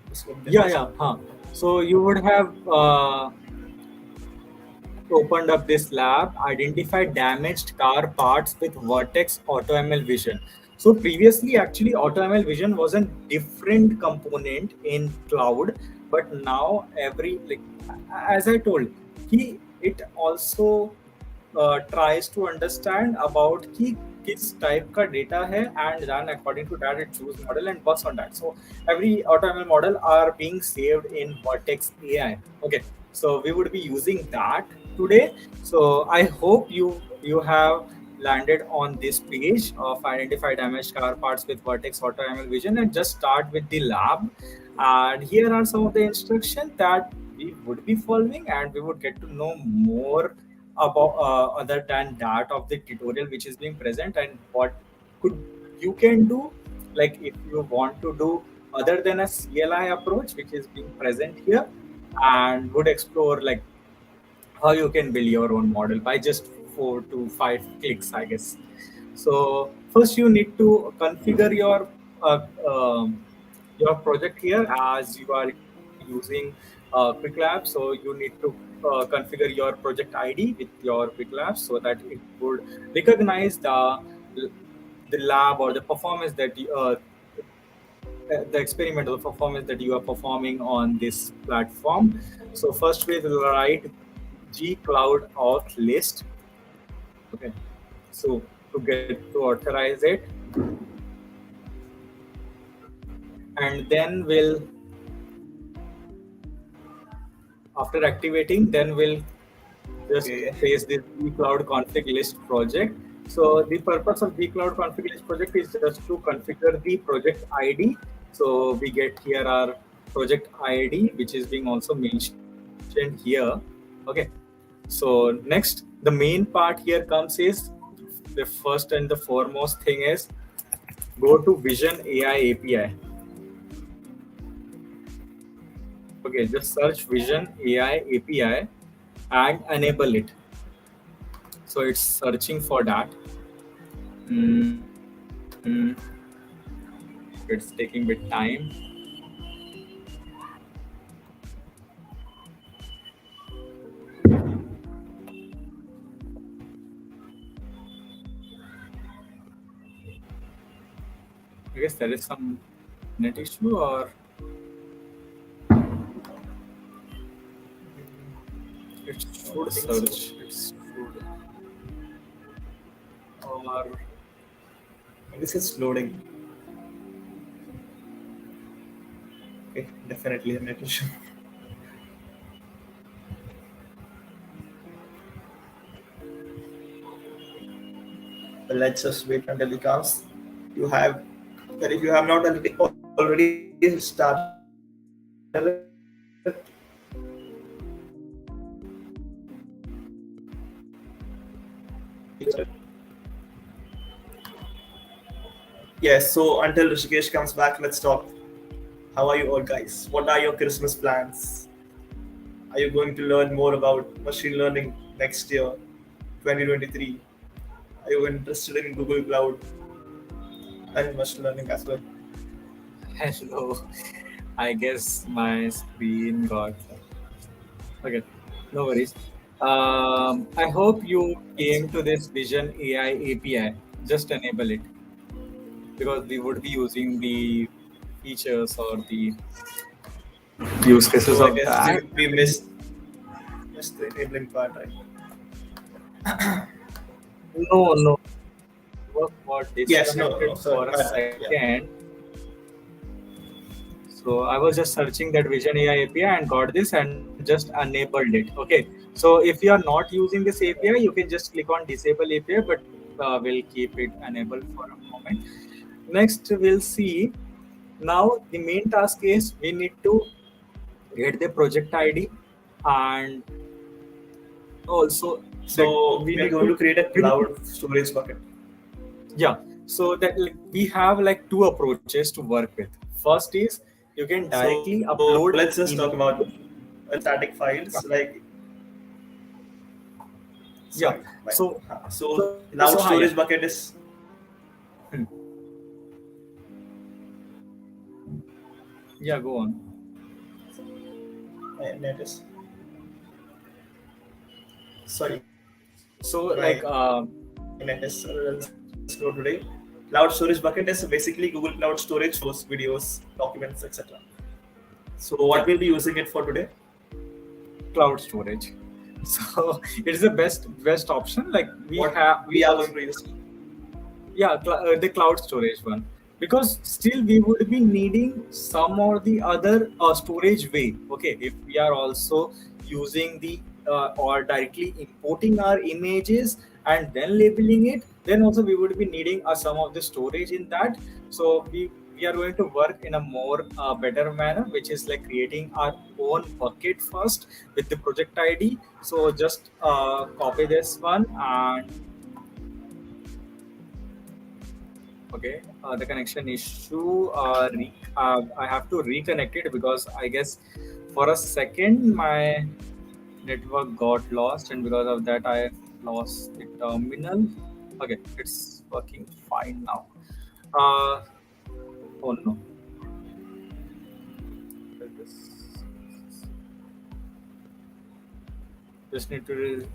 Just what they have Yeah. started. Huh. So you would have opened up this lab, identified damaged car parts with Vertex AutoML Vision. So previously, actually, AutoML Vision was a different component in cloud, but now every like as I told, he it also tries to understand about कि किस type का data है, and then according to that it choose model and works on that. So every AutoML model are being saved in Vertex AI. Okay, so we would be using that today. So I hope you have landed on this page of identify damaged car parts with Vertex AutoML Vision, and just start with the lab. And here are some of the instructions that we would be following, and we would get to know more about other than that of the tutorial which is being present, and what could you can do, like if you want to do other than a CLI approach which is being present here, and would explore like how you can build your own model by just 4 to 5 clicks, I guess. So first you need to configure uh, um, your project here, as you are using quick lab. So you need to configure your project ID with your quick lab, so that it would recognize the lab or the performance that the experimental performance that you are performing on this platform. So first we will write G cloud auth list. Okay, so to get to authorize it, and then we'll, after activating, then we'll just Okay. face this vCloud config list project. So the purpose of vCloud config list project is just to configure the project ID. So we get here our project ID, which is being also mentioned here. Okay. So next, the main part here comes is the first and the foremost thing is go to Vision AI API. Okay, just search Vision AI API and enable it. So it's searching for that. Mm, it's taking bit time. I guess there is some net issue, or it I should think so. search. It should, or This is loading. Okay, definitely a net issue. But let's just wait until it comes. You have, but if you have not already started it, yes. So until Rishikesh comes back, let's talk. How are you all, guys? What are your Christmas plans? Are you going to learn more about machine learning next year, 2023? Are you interested in Google Cloud and machine learning as well? hello. I guess my screen got. Okay, no worries. I hope you came to this Vision AI API. Just enable it, because we would be using the features or the use cases So I of guess that. we missed the enabling part, right? No, no, was got Yes, no, disconnected no, sorry, for a my bad. Yeah. second. So I was just searching that Vision AI API and got this and just enabled it. Okay. So if you are not using this API, you can just click on disable API, but we'll keep it enabled for a moment. Next, we'll see. Now the main task is we need to get the project ID, and also that So we we are need going to to create a we need to cloud storage bucket. yeah, so that like, we have like two approaches to work with. First is you can directly So let's upload just talk in. about static files like sorry, Yeah, right. so So so hi, cloud yeah. storage bucket is Hmm. Yeah, go on. net is sorry, my So net like is a little slow today. Cloud storage bucket is basically Google Cloud storage for photos, videos, documents, etc. So what yeah, we'll be using it for today? cloud storage. So it is the best option. Like we What have, we we are also, going to use. yeah, the cloud storage one, because still we would be needing some or the other storage way. Okay, if we are also using the or directly importing our images and then labeling it, then also we would be needing some of the storage in that. So we are going to work in a more better manner, which is like creating our own bucket first with the project ID. So just copy this one. And okay, the connection issue. I have to reconnect it because I guess for a second my network got lost, and because of that I lost the terminal. Okay, it's working fine now. Uh, oh no, this just need to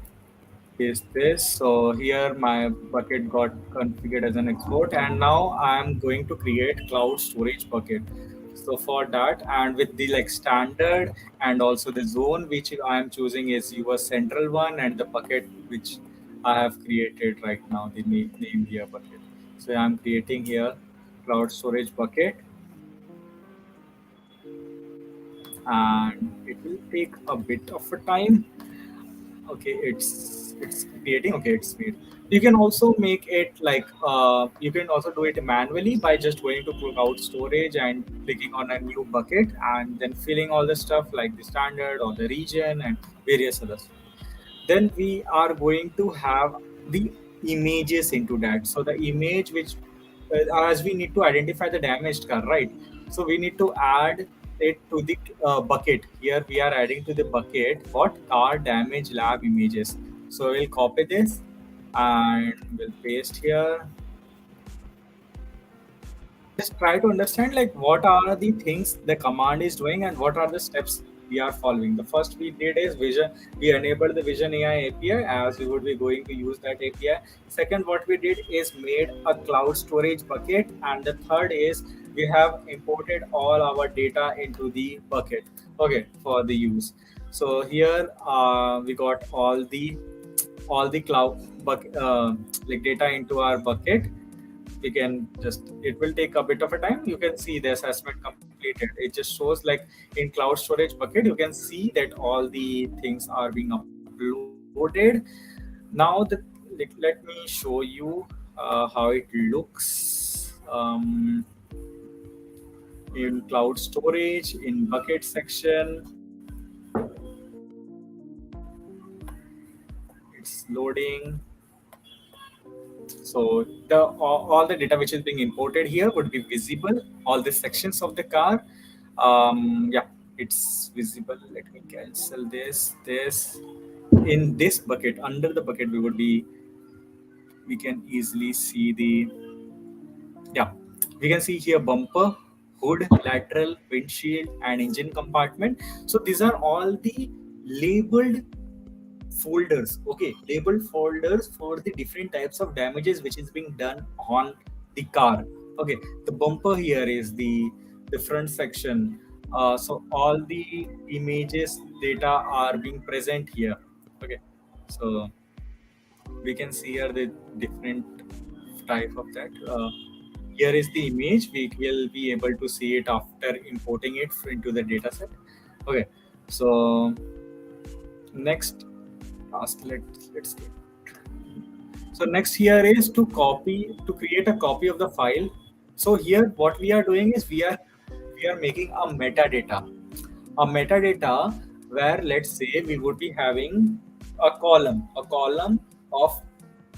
paste this. So here my bucket got configured as an export, and now I'm going to create cloud storage bucket. So for that, and with the like standard and also the zone which I am choosing is your central one, and the bucket which I have created right now, the name here bucket. So I'm creating here cloud storage bucket, and it will take a bit of a time. Okay, it's creating. Okay, it's made. You can also make it like you can also do it manually by just going to cloud storage and clicking on a new bucket and then filling all the stuff like the standard or the region and various other stuff. Then we are going to have the images into that. So the image which as we need to identify the damaged car, right? So we need to add it to the bucket. Here we are adding to the bucket what car damage lab images. So we'll copy this and we'll paste here. Just try to understand like what are the things the command is doing and what are the steps we are following. The first we did is vision. We enabled the vision AI API as we would be going to use that API. Second, what we did is made a cloud storage bucket, and the third is we have imported all our data into the bucket, okay, for the use. So here we got all the cloud like data into our bucket. We can just, it will take a bit of a time. You can see the assessment completed. It just shows like in cloud storage bucket you can see that all the things are being uploaded. Now let me show you how it looks in cloud storage in bucket section. It's loading. So all the data which is being imported here would be visible. All the sections of the car. Yeah, it's visible. Let me cancel this. In this bucket, under the bucket, we can easily see the, yeah, we can see here bumper, hood, lateral, windshield, and engine compartment. So these are all the labeled folders. Okay, labeled folders for the different types of damages which is being done on the car. Okay, the bumper here is the front section. So all the images data are being present here. Okay, so we can see here the different type of that. Here is the image. We will be able to see it after importing it into the data set. Okay, so next task, let's do. So next here is to create a copy of the file. So here what we are doing is we are making a metadata where, let's say, we would be having a column of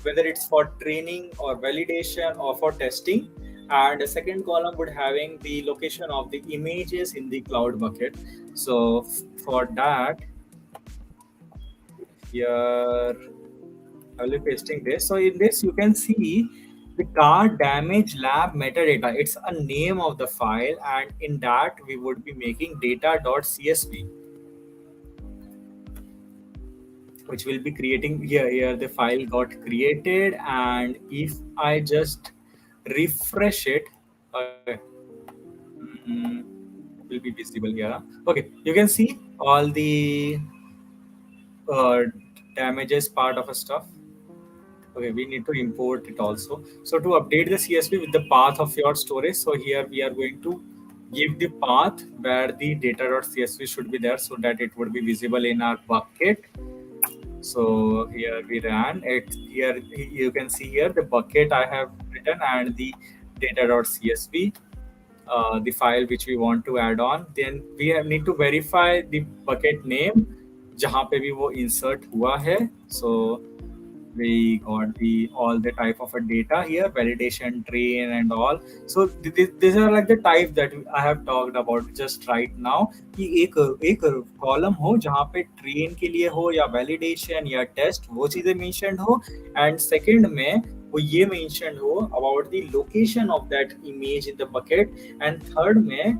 whether it's for training or validation or for testing, and a second column would having the location of the images in the cloud bucket. So for that, here I will be pasting this. So in this, you can see the car damage lab metadata. It's a name of the file, and in that we would be making data.csv, which will be creating here. Here the file got created, and if I just refresh it, okay, mm, it will be visible here. Okay, you can see all the damages part of a stuff. Okay, we need to import it also. So to update the CSV with the path of your storage, so here we are going to give the path where the data.csv should be there so that it would be visible in our bucket. So here we ran it. Here you can see here the bucket I have written and the data.csv, the file which we want to add on. Then we need to verify the bucket name जहाँ पे भी वो insert हुआ है. So we got the all the type of a data here, validation, train, and all. So these are like the type that I have talked about just right now. कि एक column हो जहाँ पे train के लिए हो या validation या टेस्ट वो चीजें मेंशन्ड हो, एंड सेकंड में वो ये मेंशन्ड हो about the location of that image in the bucket, and third में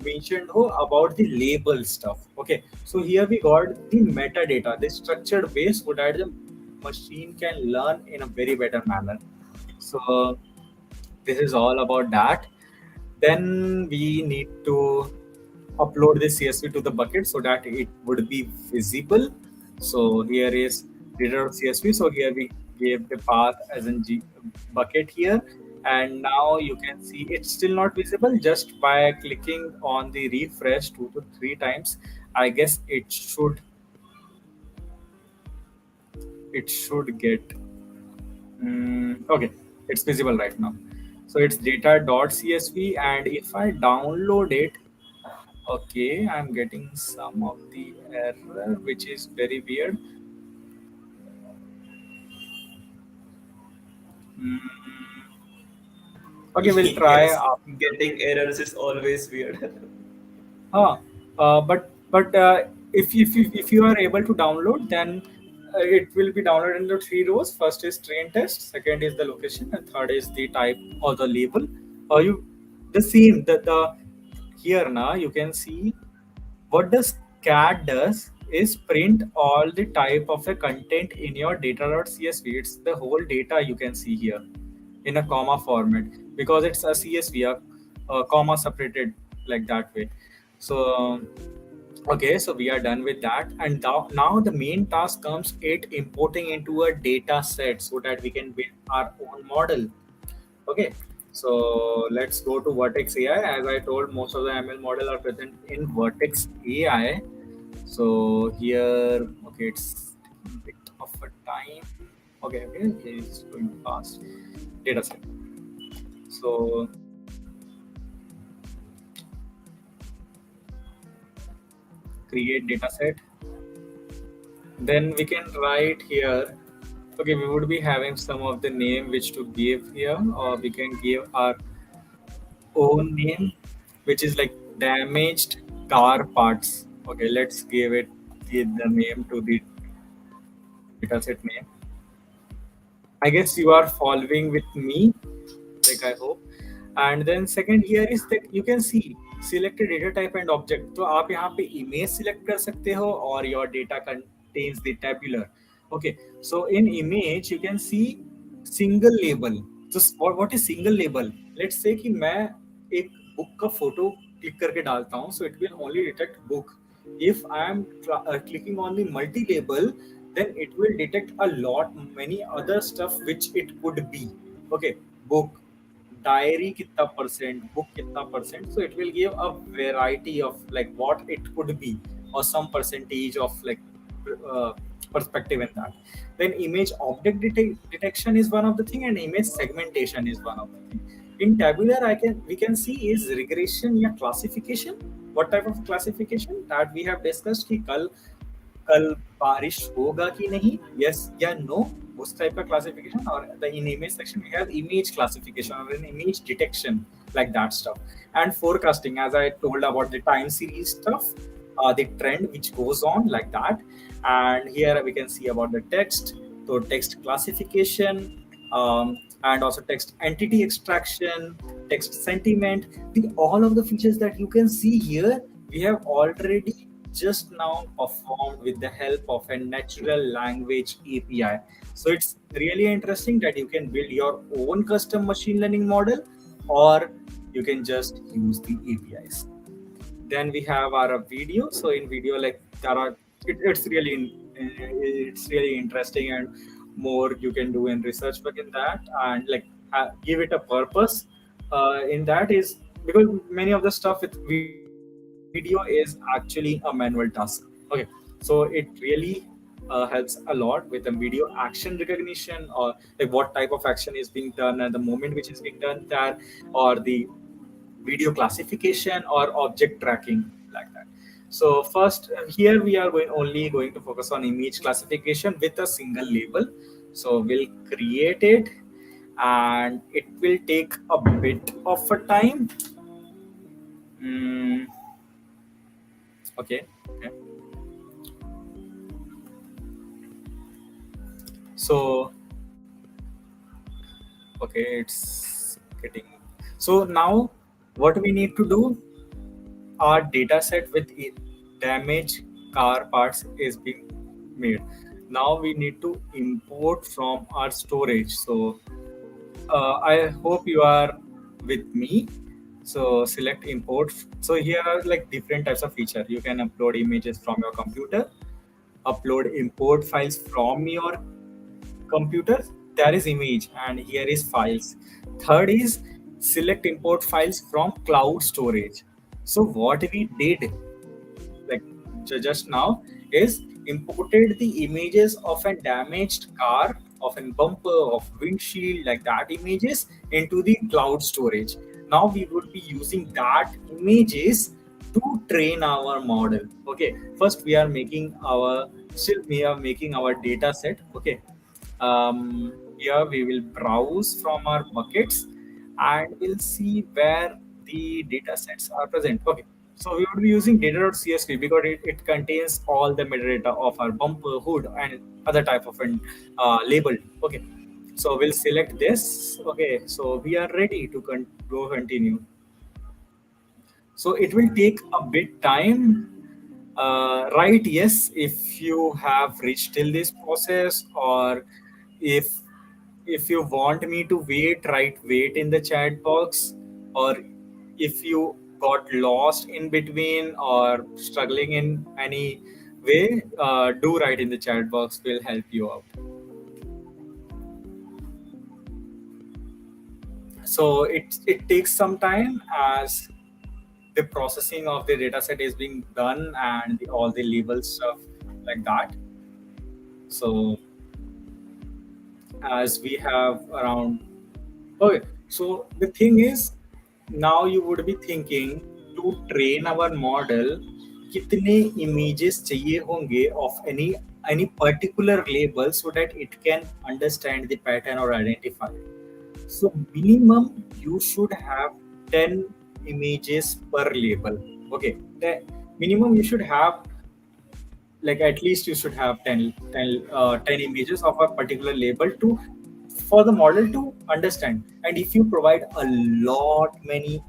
mentioned about the label stuff. Okay, so here we got the metadata, the structured base so that the machine can learn in a very better manner. So this is all about that. Then we need to upload the CSV to the bucket so that it would be visible. So here is data.csv. So here we gave the path as in bucket here, and now you can see it's still not visible. Just by clicking on the refresh 2 to 3 times, I guess it should get okay, it's visible right now. So it's data.csv, and if I download it, okay, I'm getting some of the error, which is very weird. Mm, okay, we'll try. Yes, getting errors is always weird. Huh. But if you are able to download, then it will be downloaded in the 3 rows. First is train test, second is the location, and third is the type or the label. You the same the here now you can see what does cat does is print all the type of a content in your data.csv. It's the whole data you can see here in a comma format because it's a CSV, a comma separated like that way. So okay, so we are done with that, and now the main task comes it importing into a data set so that we can build our own model. Okay, so let's go to Vertex AI. As I told, most of the ML model are present in Vertex AI. So here, okay, it's taking a bit of a time. Okay, it's going fast. Dataset. So create dataset. Then we can write here. Okay, we would be having some of the name which to give here, or we can give our own name, which is like damaged car parts. Okay, let's give the name to the dataset name. I guess you are following with me, like I hope. And then second here is that you can see select a data type and object. तो आप यहाँ पे image select कर सकते हो और your data contains the tabular. Okay, so in image you can see single label. So what is single label? Let's say कि मैं एक book का photo click करके डालता हूँ, so it will only detect book. If I am clicking on the multi label, then it will detect a lot many other stuff which it could be. Okay, book, diary कितना percent, book कितना percent, so it will give a variety of like what it could be or some percentage of like uh, perspective in that. Then image object detection is one of the thing, and image segmentation is one of the thing. In tabular we can see is regression या classification. What type of classification that we have discussed कि कल बारिश होगा कि नहीं, yes या no, उस type of classification. Or the in image section we have image classification or an image detection, like that stuff. And forecasting, as I told about the time series stuff, the trend which goes on like that. And here we can see about the text, so text classification, and also text entity extraction, text sentiment, the all of the features that you can see here we have already just now performed with the help of a natural language API. So it's really interesting that you can build your own custom machine learning model, or you can just use the APIs. Then we have our video. So in video, like there are, it's really It's really interesting, and more you can do in research work in that, and like give it a purpose in that is because many of the stuff with video is actually a manual task. Okay, so it really helps a lot with the video action recognition, or like what type of action is being done at the moment which is being done there, or the video classification or object tracking like that. So first here we are only going to focus on image classification with a single label. So we'll create it, and it will take a bit of a time. Mm, okay, okay. So okay, it's getting. So now what we need to do, our data set with damaged car parts is being made. Now we need to import from our storage. So I hope you are with me. So select import. So here are like different types of feature. You can upload images from your computer, upload import files from your computer. There is image, and here is files. Third is select import files from cloud storage. So what we did like just now is imported the images of a damaged car, of a bumper, of windshield, like that images into the cloud storage. Now we would be using that images to train our model. Okay, first we are making our data set. Okay, here we will browse from our buckets, and we'll see where the data sets are present. Okay, so we would be using data.csv because it contains all the metadata of our bumper, hood, and other type of an label. Okay, so we'll select this. Okay, so we are ready to go continue. So it will take a bit time, right? Yes, if you have reached till this process, or if you want me to wait, write wait in the chat box, or if you got lost in between or struggling in any way, do write in the chat box. We'll help you out. So it takes some time as the processing of the dataset is being done, and all the label stuff like that. So as we have around, okay, so the thing is, now you would be thinking, to train our model कितने images चाहिए होंगे of any particular label so that it can understand the pattern or identify. So minimum you should have 10 images per label. Okay, the minimum you should have, like at least you should have 10 images of a particular label to for the model to understand. And if you provide a lot many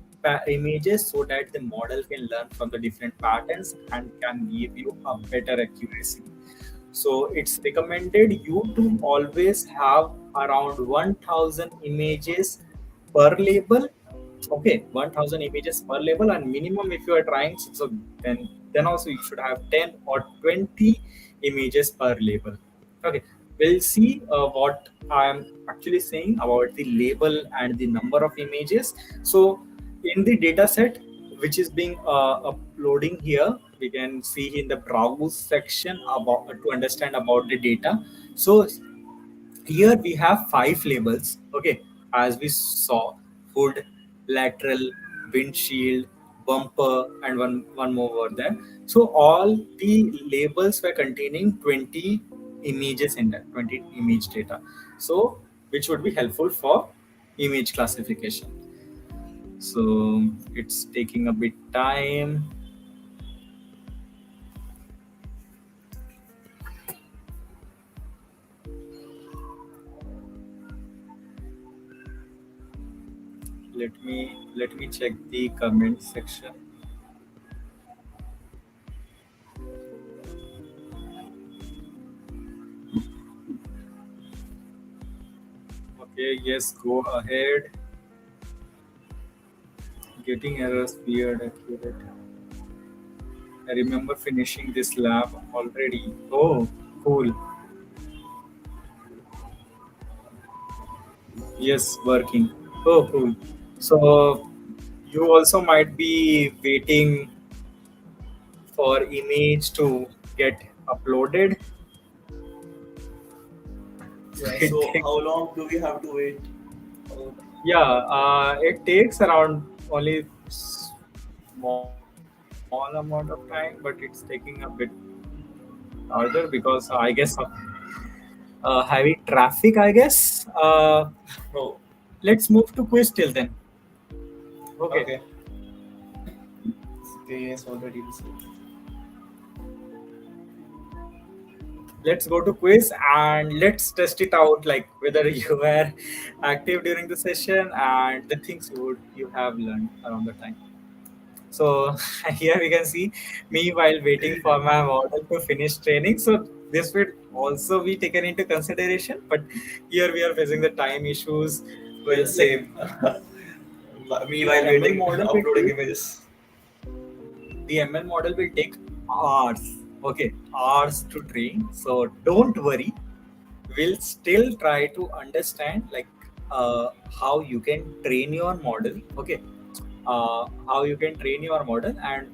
images, so that the model can learn from the different patterns and can give you a better accuracy. So it's recommended you to always have around 1000 images per label. Okay, 1000 images per label, and minimum if you are trying, so then also you should have 10 or 20 images per label. Okay, we'll see what I am actually saying about the label and the number of images. So in the data set which is being uploading here, we can see in the browse section about to understand about the data. So here we have five labels. Okay, as we saw: hood, lateral, windshield, bumper, and one more over there. So all the labels were containing 20 images in that, 20 image data. So which would be helpful for image classification. So it's taking a bit time. Let me check the comment section. Okay, yes, go ahead. Getting errors weird, accurate. I remember finishing this lab already. Oh, Cool. Yes, working. Oh, cool. So you also might be waiting for image to get uploaded. So Yeah. it So takes, how long do we have to wait? Oh, yeah, it takes around only small amount of time, but it's taking a bit larger because I guess of heavy traffic. I guess. no. Let's move to quiz till then. Okay. Okay. Okay. Yes, already received. Let's go to quiz and let's test it out, like whether you were active during the session and the things you have learned around the time. So here we can see me while waiting for my model to finish training. So this would also be taken into consideration, but here we are facing the time issues with Well, like same. Me the while ML waiting, model will uploading take images. the ML model will take hours. Okay, hours to train. So don't worry, we'll still try to understand like how you can train your model. Okay, how you can train your model, and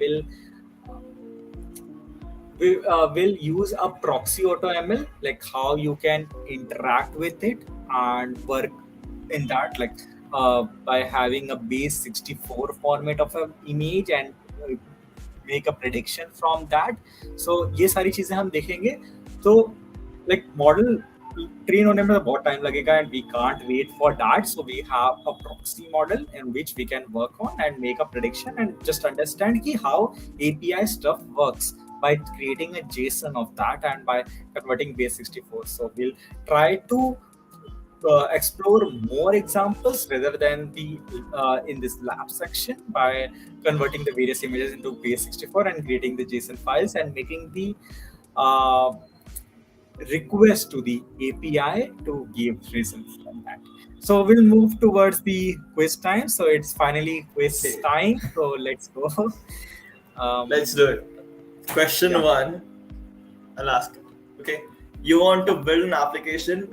we'll use a proxy AutoML, like how you can interact with it and work in that, like by having a base 64 format of an image and make a prediction from that. So ये सारी चीजें हम देखेंगे. तो like model train होने में तो बहुत time लगेगा and we can't wait for that. So we have a proxy model in which we can work on and make a prediction and just understand ki how API stuff works by creating a JSON of that and by converting base 64. So we'll try to explore more examples rather than the in this lab section by converting the various images into base 64 and creating the JSON files and making the uh, request to the API to give results from that. So we'll move towards the quiz time. So it's finally quiz Okay. time. So let's go. Um, Let's do it. Question yeah. one. I'll ask it. Okay. You want to Yeah. build an application.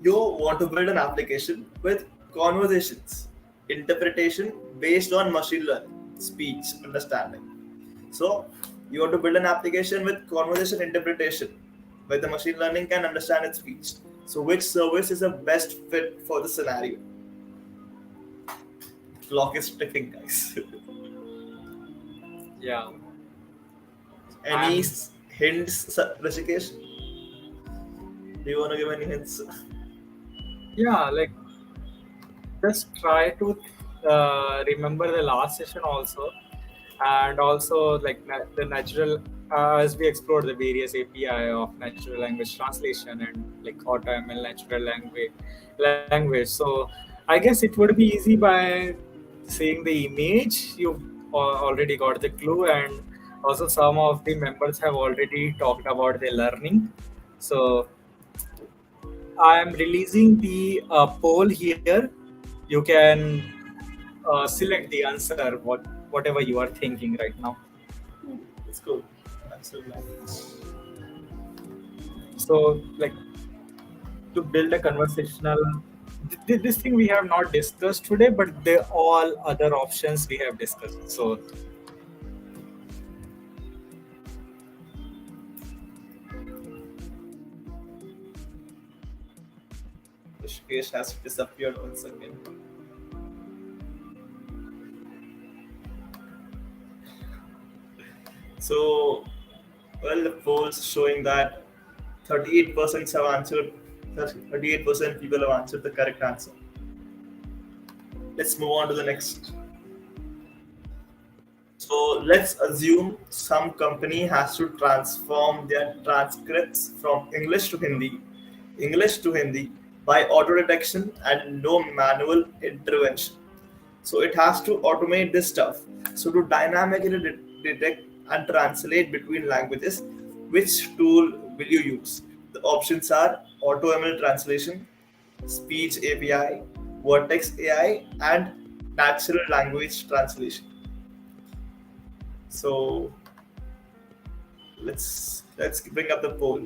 You want to build an application with conversations, interpretation based on machine learning, speech understanding. So you want to build an application with conversation interpretation, where the machine learning can understand its speech. So which service is the best fit for the scenario? Clock is ticking, guys. Yeah. Any I'm hints, Rishikesh? Do you want to give any hints? yeah, like just try to remember the last session also, and also like the natural as we explored the various API of natural language translation and like AutoML natural language. So I guess it would be easy by seeing the image. You've already got the clue, and also some of the members have already talked about the learning. So I am releasing the poll here. You can select the answer, whatever you are thinking right now. It's cool. Natural language. So, like to build a conversational, this thing we have not discussed today, but the all other options we have discussed. So, Rishikesh has disappeared once again. So, well, the polls showing that 38% have answered. 38% people have answered the correct answer. Let's move on to the next. So let's assume some company has to transform their transcripts from English to Hindi by auto detection and no manual intervention. So it has to automate this stuff. So to dynamically detect and translate between languages, which tool will you use? The options are AutoML translation, Speech API, Vertex AI, and natural language translation. So let's bring up the poll.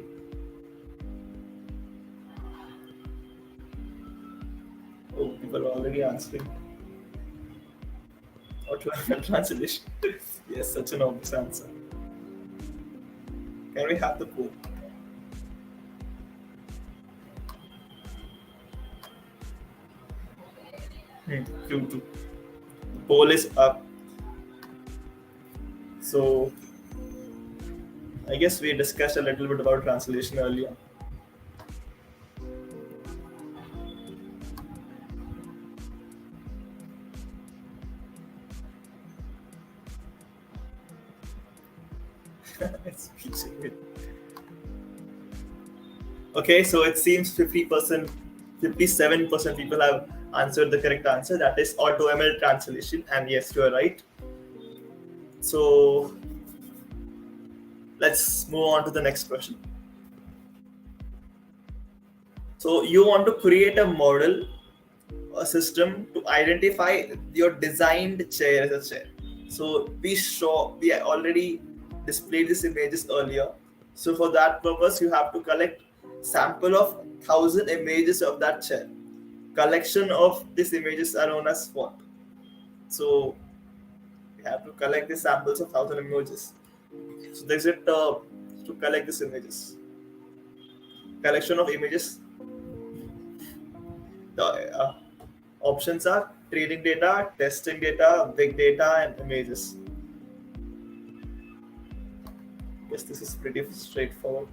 Oh, people are already answering. AutoML translation. Yes, such an obvious answer. Can we have the poll? True, true. The poll is up. So I guess we discussed a little bit about translation earlier. It's reaching it. Okay, so it seems 50%, 57% people have answered the correct answer. That is AutoML translation. And yes, you are right. So let's move on to the next question. So you want to create a model, a system to identify your designed chair as a chair. So we already displayed these images earlier. So for that purpose, you have to collect sample of 1,000 images of that chair. Collection of these images are known as what? So we have to collect the samples of 1,000 images. So there's it to collect these images. Collection of images. The options are training data, testing data, big data, and images. Yes, this is pretty straightforward.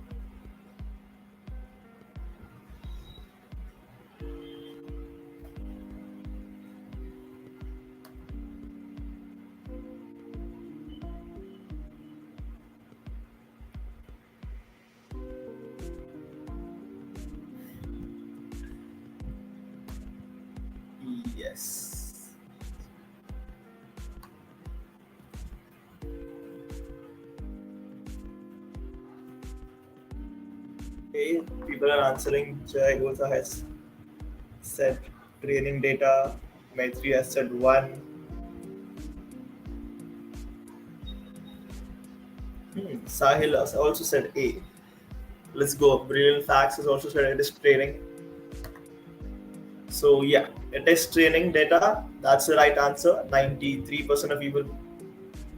Yes. Okay, people are answering. Jay Gotha has said training data. Maitri has said one. Sahil has also said A. Let's go. Brilliant Facts has also said it is training. So yeah, it is training data. That's the right answer. 93% of people,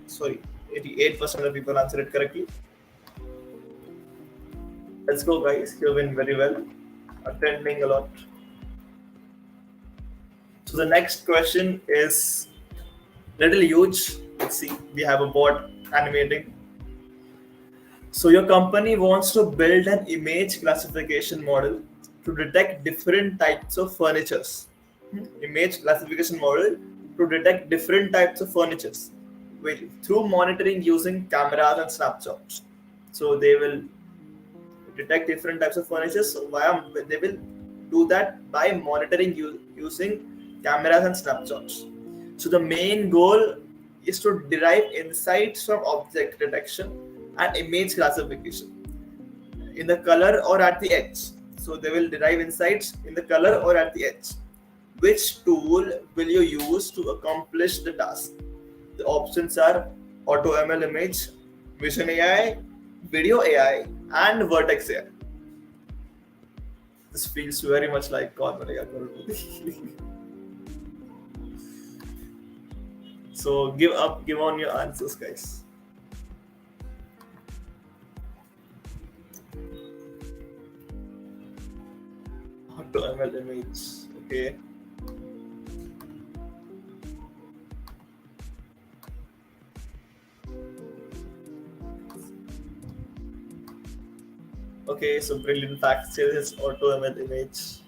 sorry, 88% of people answered it correctly. Let's go, guys. You've been very well, attending a lot. So the next question is little huge. Let's see. We have a bot animating. So your company wants to build an image classification model to detect different types of furnitures. Image classification model to detect different types of furnitures through monitoring using cameras and snapshots. So they will detect different types of furniture. So they will do that by monitoring using cameras and snapshots. So the main goal is to derive insights from object detection and image classification in the color or at the edge. So they will derive insights in the color or at the edge. Which tool will you use to accomplish the task? The options are AutoML image, Vision AI, Video AI, and Vertex AI. This feels very much like Kaun Banega Crorepati. So give on your answers, guys. AutoML image, okay. Okay, so Brilliant Fact says it's AutoML image.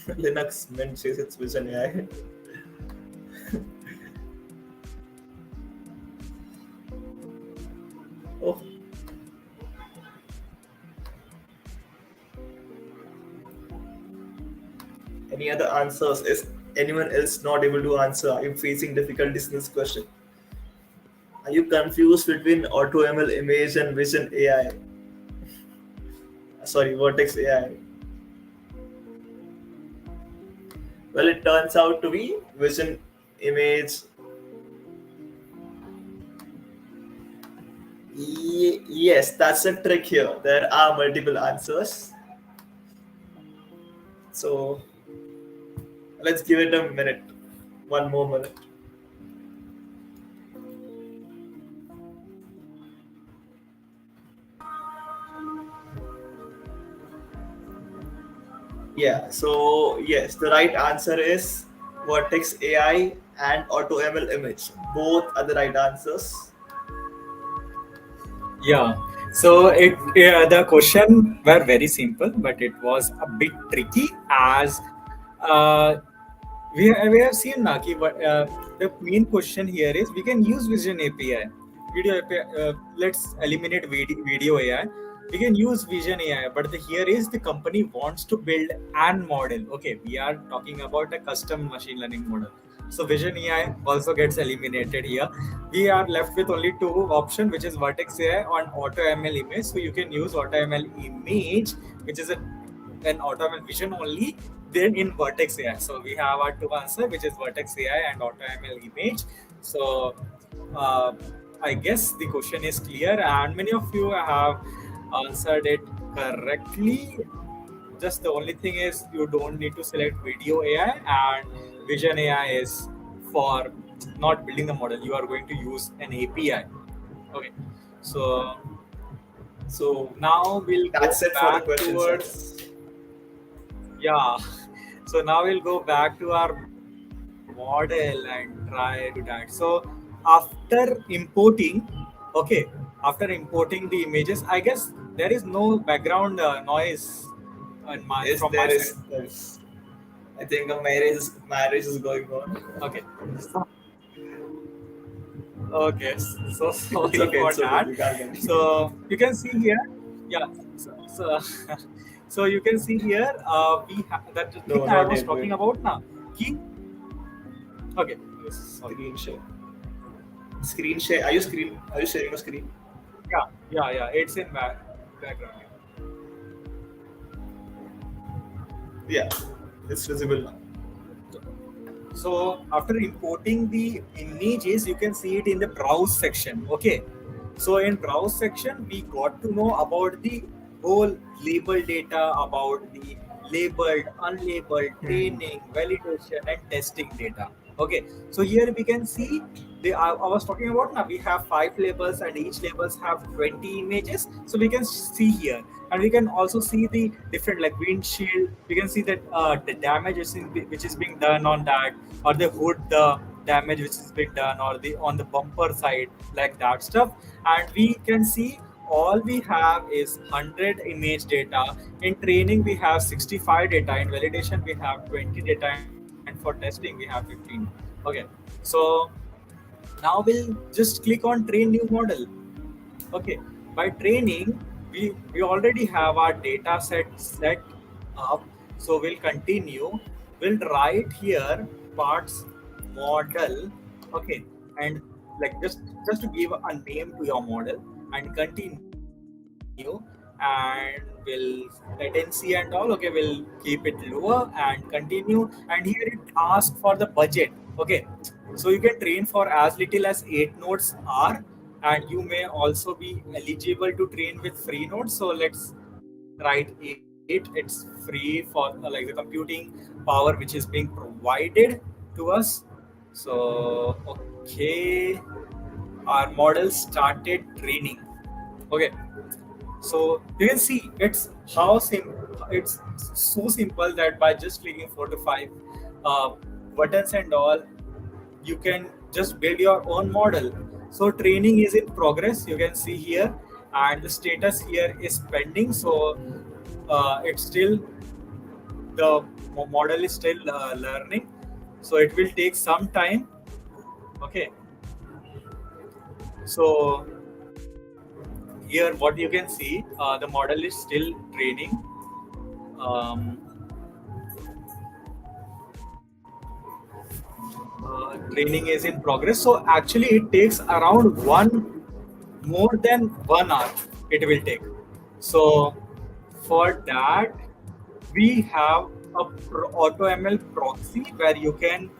Linux Mint says it's Vision AI. Oh. Any other answers? Is anyone else not able to answer? Are you facing difficulties in this question? Are you confused between AutoML image and Vision AI? Sorry, Vertex AI. Well, it turns out to be Vision image. Yes, that's a trick here. There are multiple answers. So Let's give it a minute. One more minute. Yeah, so yes, the right answer is Vertex AI and AutoML image. Both are the right answers. Yeah. So the question were very simple, but it was a bit tricky as uh, we have seen na ki, the main question here is we can use Vision API, video API. Let's eliminate video AI. We can use Vision AI, but here is the company wants to build an model. Okay, we are talking about a custom machine learning model. So Vision AI also gets eliminated here. We are left with only two options, which is Vertex AI on AutoML image. So you can use AutoML image, which is an AutoML vision only, then in Vertex AI. So we have our two answer, which is Vertex AI and AutoML image. So uh, I guess the question is clear, and many of you have answered it correctly. Just the only thing is you don't need to select video AI, and Vision AI is for not building the model. You are going to use an API. Okay, so So now we'll go that's it for the back questions, I towards, guess. yeah. So now we'll go back to our model and try to do that. So after importing, okay, after importing the images, I guess there is no background noise on Yes, from my there side. is. There's. I think a marriage is going on. Okay. So, okay. So It's sorry okay. for It's okay. that. You can continue. So you can see here, yeah. So, so you can see here, we that the thing No, I not was yet. talking Wait. about now. Key. Okay. Sorry. Screen share. Screen share. Are you screen? Are you sharing a screen? Yeah. It's in background. Yeah, it's visible now. So after importing the images, you can see it in the browse section. Okay. So in browse section, we got to know about the whole label data, about the labeled, unlabeled, training, validation, and testing data. Okay. So here we can see I was talking about now we have five labels and each labels have 20 images. So we can see here, and we can also see the different like windshield. We can see that the damage which is being done on that, or the hood, the damage which is being done, or the on the bumper side, like that stuff. And we can see all we have is 100 image data. In training we have 65 data, in validation we have 20 data, and for testing we have 15. Okay. So now we'll just click on train new model. Okay, by training, we already have our data set up. So we'll continue. We'll write here parts model. Okay, and like just to give a name to your model, and continue, and we'll latency and all. Okay, we'll keep it lower and continue. And here it asks for the budget. Okay, so you can train for as little as 8 nodes are, and you may also be eligible to train with free nodes. So let's write 8. It's free for like the computing power which is being provided to us. So okay, our model started training. Okay, so you can see it's so simple that by just clicking 4 to 5 uh, buttons and all, you can just build your own model. So training is in progress, you can see here, and the status here is pending. So it's still the model is still learning, so it will take some time. Okay, so here what you can see, the model is still training. um, Training is in progress. So actually, it takes around more than 1 hour. It will take. So for that, we have a AutoML proxy where you can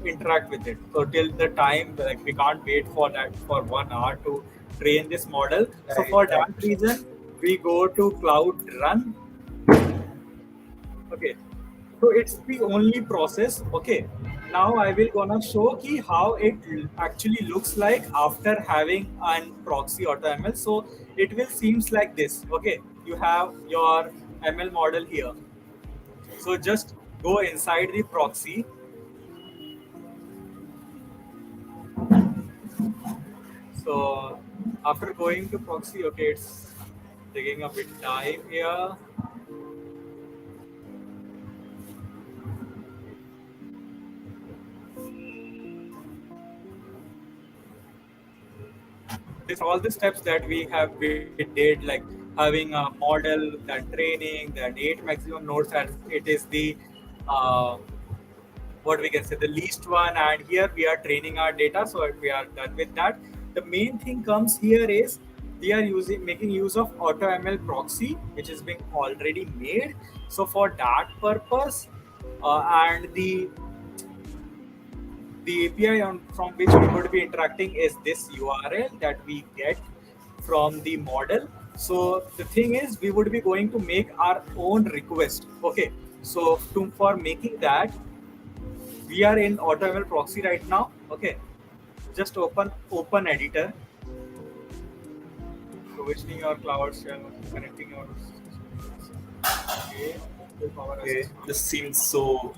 interact with it. So till the time, like we can't wait for that for 1 hour to train this model. So Right, for right. that reason, we go to Cloud Run. Okay. So it's the only process. Okay. Now I will gonna show ki how it actually looks like after having an proxy AutoML. So it will seems like this. Okay. You have your ML model here. So just go inside the proxy. So after going to proxy, okay, it's taking a bit time here. This all the steps that we did, like having a model, then training, then 8 maximum nodes, and it is the uh, what we can say the least one. And here we are training our data, so we are done with that. The main thing comes here is we are using making use of AutoML proxy, which is being already made. So for that purpose, and the API from which we would be interacting is this URL that we get from the model. So the thing is, we would be going to make our own request. Okay. So for making that, we are in AutoML proxy right now. Okay. Just open editor, provisioning your cloud shell, connecting your okay, with power Okay, assist. this seems so.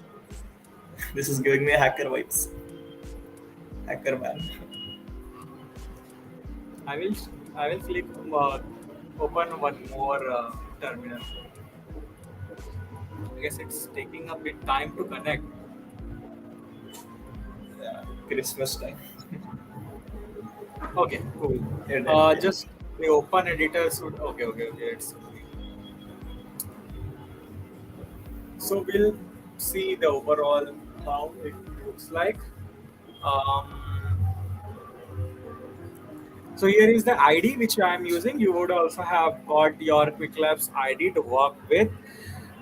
This is giving me hacker vibes. Hacker man. I will I will click open one more terminal. I guess it's taking a bit time to connect. Yeah, Christmas time. Okay, cool. You're done. Yeah. Just the open editor should. Okay, okay, okay. So we'll see the overall how it looks like. Um, so here is the ID which I am using. You would also have got your Quick Labs ID to work with.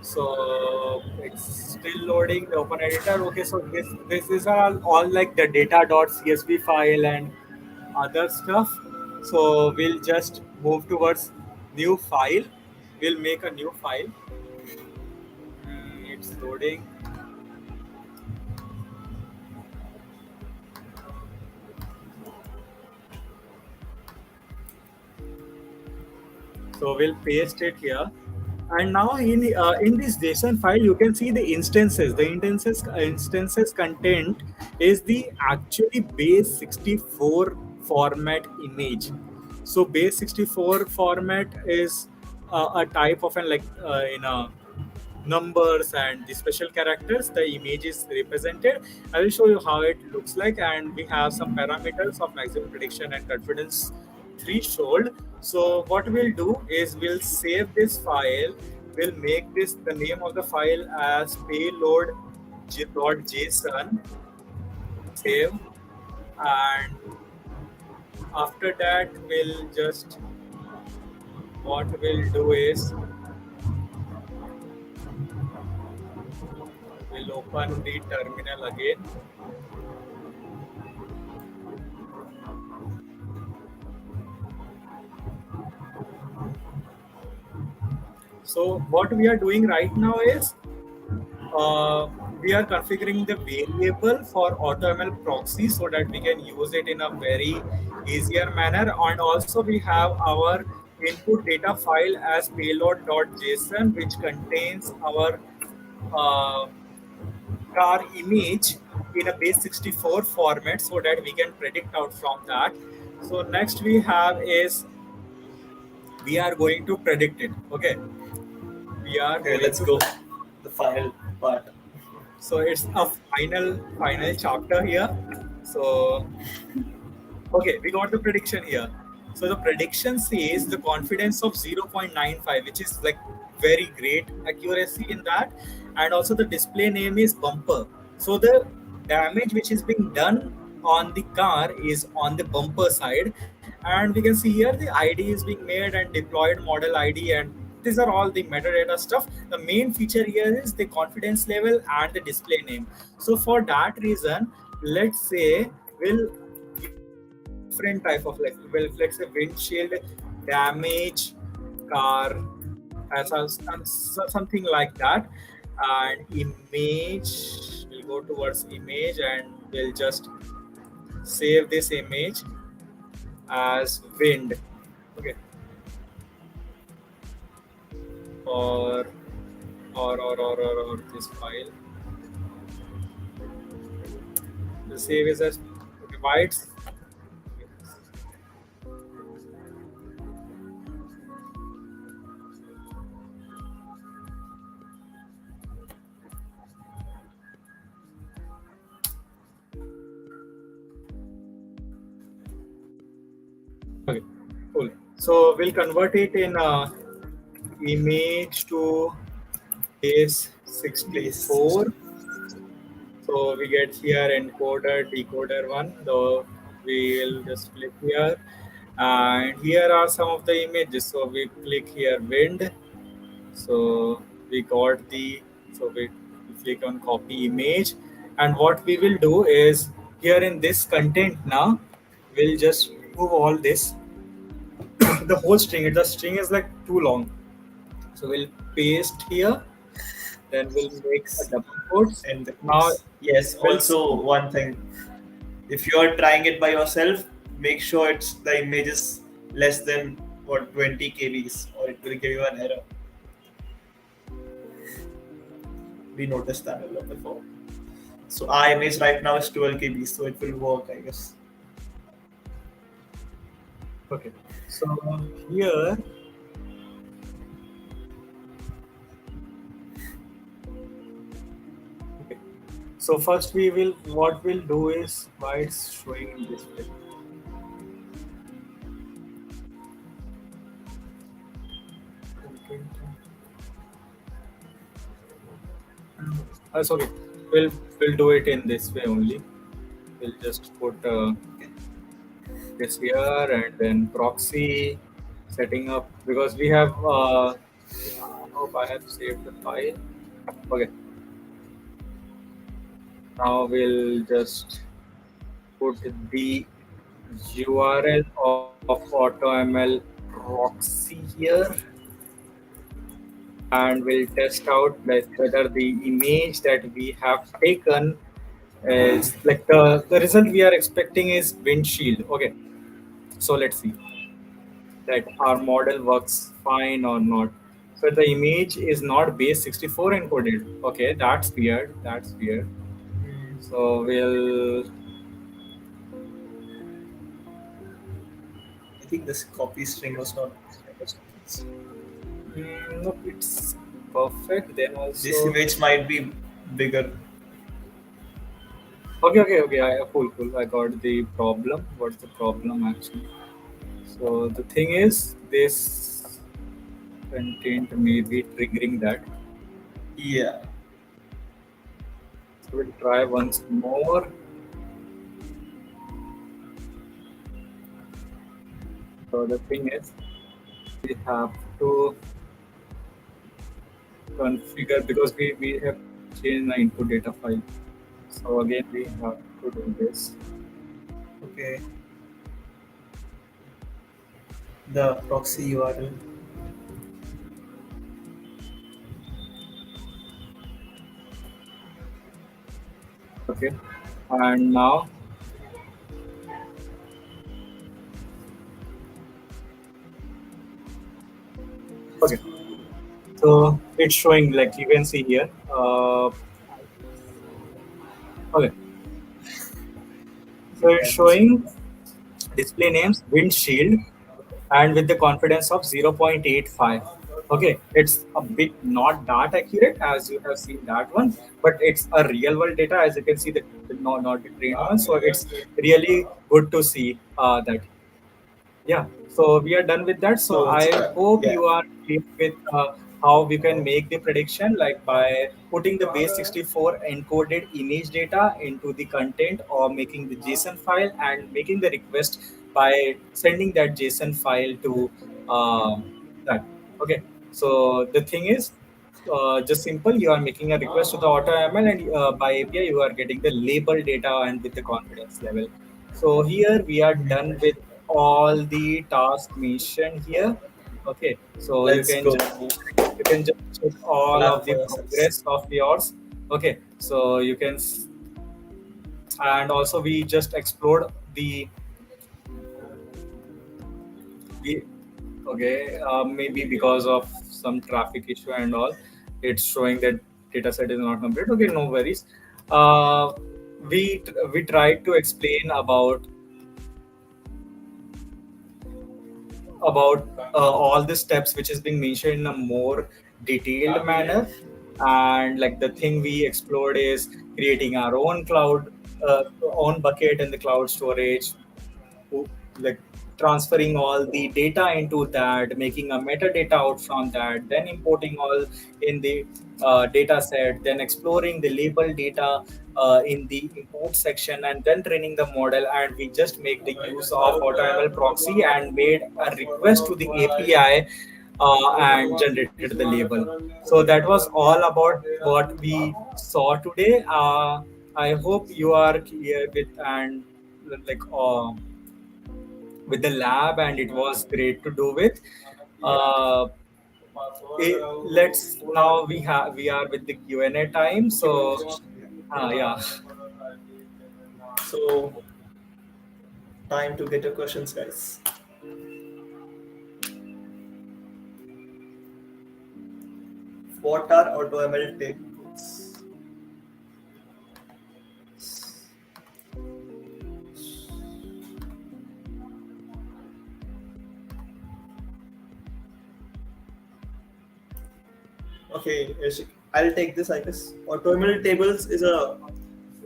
So it's still loading the open editor. Okay, so this is all like the data.csv file and other stuff. So we'll just move towards new file. We'll make a new file. It's loading. So we'll paste it here. And now in this JSON file, you can see the instances. The instances content is the actually base 64 format image. So base 64 format is a type of an like in a numbers and the special characters the image is represented. I will show you how it looks like, and we have some parameters of maximum prediction and confidence threshold. So what we'll do is we'll save this file. We'll make this the name of the file as payload.json. Save. And after that we'll just what we'll do is we'll open the terminal again. So what we are doing right now is we are configuring the variable for AutoML proxy so that we can use it in a very easier manner. And also we have our input data file as payload.json, which contains our uh, car image in a base 64 format so that we can predict out from that. So next we have is we are going to predict it. Okay. We are Okay, going let's to go. The final part. so it's a final chapter here. So okay, we got the prediction here. So the prediction says the confidence of 0.95, which is like very great accuracy in that. And also the display name is bumper. So the damage which is being done on the car is on the bumper side. And we can see here the ID is being made and deployed model ID, and these are all the metadata stuff. The main feature here is the confidence level and the display name. So for that reason, let's say we'll give a different type of like, well, let's say windshield damage car as something like that. and image. We'll go towards image and we'll just save this image as wind. Okay, or or this file. The save is as okay, bytes. Okay, cool. So we'll convert it in image to base Base 64. So we get here encoder, decoder one. Though we'll just click here, and here are some of the images. So we click here wind. So we got the so we click on copy image, and what we will do is here in this content now we'll just move all this the whole string. The string is like too long, so we'll paste here. Then we'll make a double quotes. and the Now quotes. Yes. we'll Also, one thing: if you are trying it by yourself, make sure it's the image is less than what 20 kbs, or it will give you an error. We noticed that a lot before. So our image right now is 12 kbs, so it will work, I guess. okay. So here okay. So first we will what we'll do is why it's showing in display. Sorry. We'll do it in this way only. We'll just put this here and then proxy setting up because we have I hope I have saved the file. Okay, now we'll just put the URL of AutoML proxy here and we'll test out whether the image that we have taken is like the result we are expecting is windshield. Okay, so let's see that our model works fine or not. So the image is not base 64 encoded. Okay, that's weird. That's weird. So we'll I think this copy string was not. nope, it's perfect. Then This also image might be bigger. okay. Cool. I got the problem. What's the problem actually? So the thing is, this content may be triggering that. Yeah. So we'll try once more. So the thing is, we have to configure because we have changed the input data file. So again, we have to do this. Okay. The proxy URL. Okay, and now okay. So it's showing like you can see here. Okay, so it's And showing display names windshield and with the confidence of 0.85. Okay, it's a bit not that accurate as you have seen that one, but it's a real world data as you can see the not the trained one. So it's really good to see that. Yeah, so we are done with that. So so I hope yeah. you are clear with how we can make the prediction, like by putting the base 64 encoded image data into the content or making the JSON file and making the request by sending that JSON file to that. Okay, so the thing is just simple. You are making a request to the AutoML and by API you are getting the label data and with the confidence level. So here we are done with all the tasks mentioned here. Okay, so Let's go. you can just check all Clap of for the yourselves. progress of yours. Okay, so you can and also we just explored the the okay, maybe because of some traffic issue and all, it's showing that data set is not complete. Okay, no worries. uh, we tried to explain about all the steps which is being mentioned in a more detailed manner, and like the thing we explored is creating our own cloud, own bucket in the cloud storage, like transferring all the data into that, making a metadata out from that, then importing all in the data set, then exploring the label data in the import section, and then training the model. And we just make the use of AutoML proxy and made a request to the API and generated the label. So that was all about what we saw today. I hope you are clear with and like with the lab, and it was great to do with. Uh, let's now we are with the Q&A time. Q&A So session. Yeah. yeah, So, time to get your questions, guys. What are AutoML tables? Okay, I'll take this, I guess. AutoML tables is a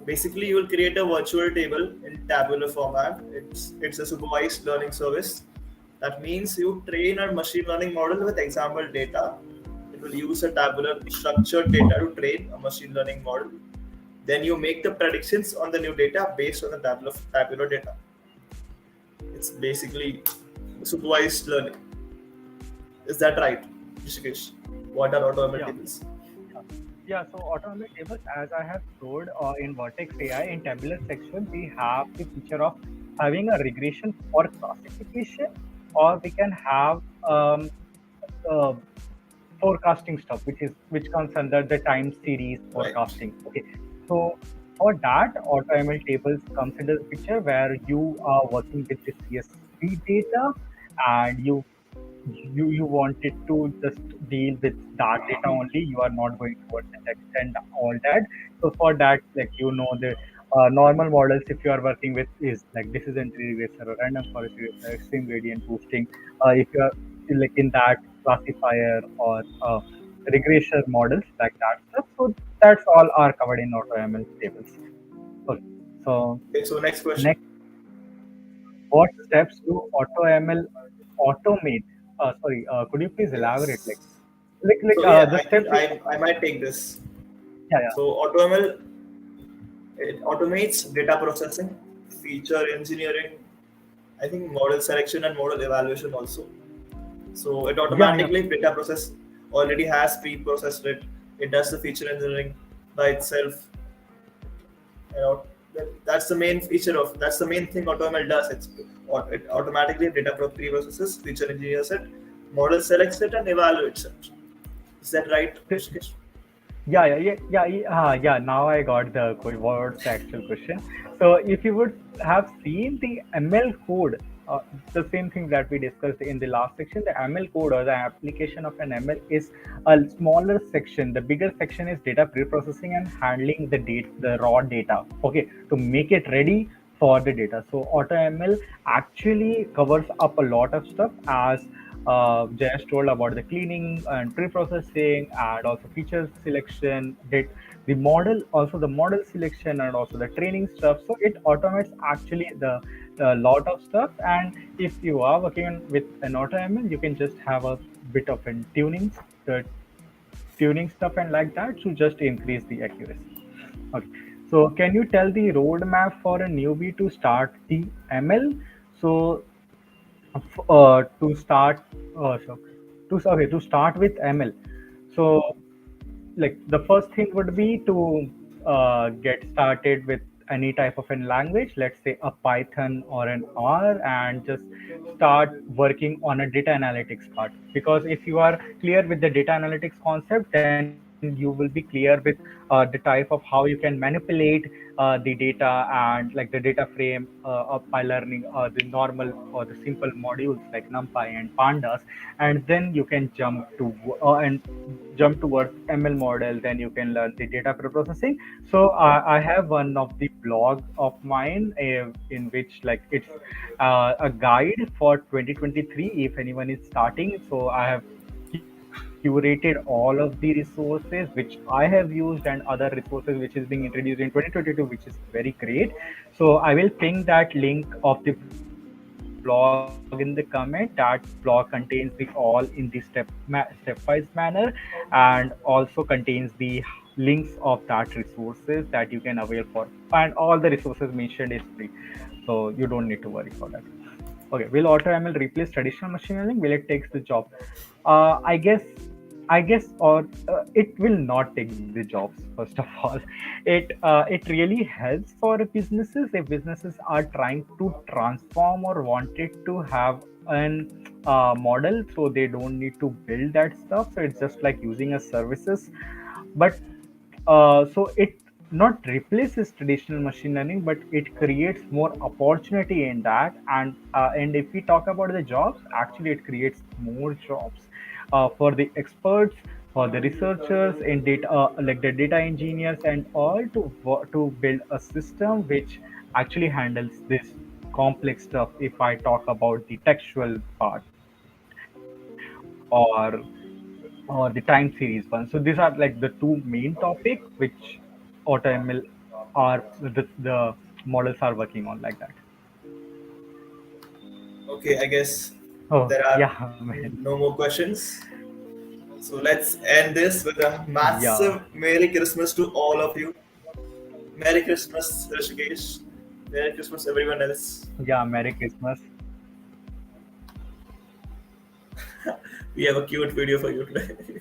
basically you will create a virtual table in tabular format. It's a supervised learning service. That means you train a machine learning model with example data. It will use a tabular structured data to train a machine learning model. Then you make the predictions on the new data based on the tabular data. It's basically supervised learning. Is that right, Rishikesh? What are AutoML Yeah, tables? yeah, yeah. So autonomous tables, as I have showed in Vertex AI in tabular section, we have the feature of having a regression for classification, or we can have uh, forecasting stuff, which comes under the time series Right. forecasting. Okay, so for that, AutoML tables comes into the picture where you are working with the CSV data, and you wanted to just deal with that data only. You are not going towards the text and all that. So for that, like the normal models, if you are working with, is like decision tree regressor or random forest regressor, extreme gradient boosting. If you are like in that classifier or regression models like that stuff, so that's all are covered in AutoML tables. Okay. So Okay, so next question. next, what steps do AutoML automate? Sorry, could you please elaborate? Yes. Like So yeah, the I think steps you, I might take this. yeah, yeah, So AutoML, it automates data processing, feature engineering, I think model selection and model evaluation also. So it yeah, yeah. automatically data process already has pre-processed it. It does the feature engineering by itself. You know, that's the main feature of that's the main thing AutoML does. It automatically data pre-processes, feature engineers it, model selects it, and evaluates it. Is that right, Rishikesh? Yeah. Now I got the what's the actual question. So if you would have seen the ML code, the same thing that we discussed in the last section, the ML code or the application of an ML is a smaller section. The bigger section is data pre-processing and handling the raw data. Okay, to make it ready for the data. So AutoML actually covers up a lot of stuff, as Jayesh told about the cleaning and pre-processing and also feature selection, did the model, also the model selection and also the training stuff. So it automates actually the lot of stuff. And if you are working with an AutoML, you can just have a bit of an the tuning stuff and like that to just increase the accuracy. Okay. So can you tell the roadmap for a newbie to start the ML? So to start so to start with ML. So like the first thing would be to get started with any type of a language, let's say a Python or an R, and just start working on a data analytics part. Because if you are clear with the data analytics concept, then you will be clear with the type of how you can manipulate the data, and like the data frame by learning the normal or the simple modules like NumPy and Pandas, and then you can jump towards ML model. Then you can learn the data preprocessing. So I have one of the blog of mine in which like it's a guide for 2023 if anyone is starting. So I have curated all of the resources which I have used and other resources which is being introduced in 2022, which is very great. So I will ping that link of the blog in the comment. That blog contains the all in the stepwise manner, and also contains the links of that resources that you can avail for, and all the resources mentioned is free, so you don't need to worry for that. Okay, will AutoML replace traditional machine learning? Will it take the job? I guess, or it will not take the jobs. First of all, it really helps for businesses if businesses are trying to transform or wanted to have an model, so they don't need to build that stuff. So it's just like using a services, but so it not replaces traditional machine learning, but it creates more opportunity in that. And if we talk about the jobs, actually it creates more jobs for the experts, for the researchers in data, like the data engineers and all, to build a system which actually handles this complex stuff. If I talk about the textual part, or the time series one. So these are like the two main topic which AutoML are the models are working on like that. Okay, I guess Oh there are yeah, man. no more questions. So let's end this with a Yeah, massive Merry Christmas to all of you. Merry Christmas, Rishikesh. Merry Christmas, everyone else. yeah. Merry Christmas. We have a cute video for you today.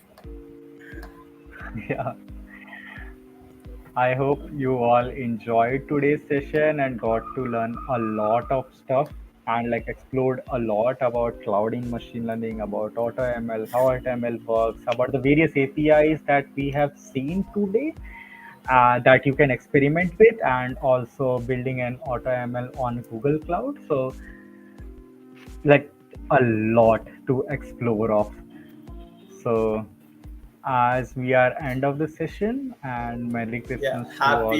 Yeah. I hope you all enjoyed today's session and got to learn a lot of stuff, and like explored a lot about clouding machine learning, about AutoML, how AutoML works, about the various APIs that we have seen today, that you can experiment with, and also building an AutoML on Google Cloud. So like a lot to explore of. So as we are end of the session, and Merry Yeah, Christmas to all happy of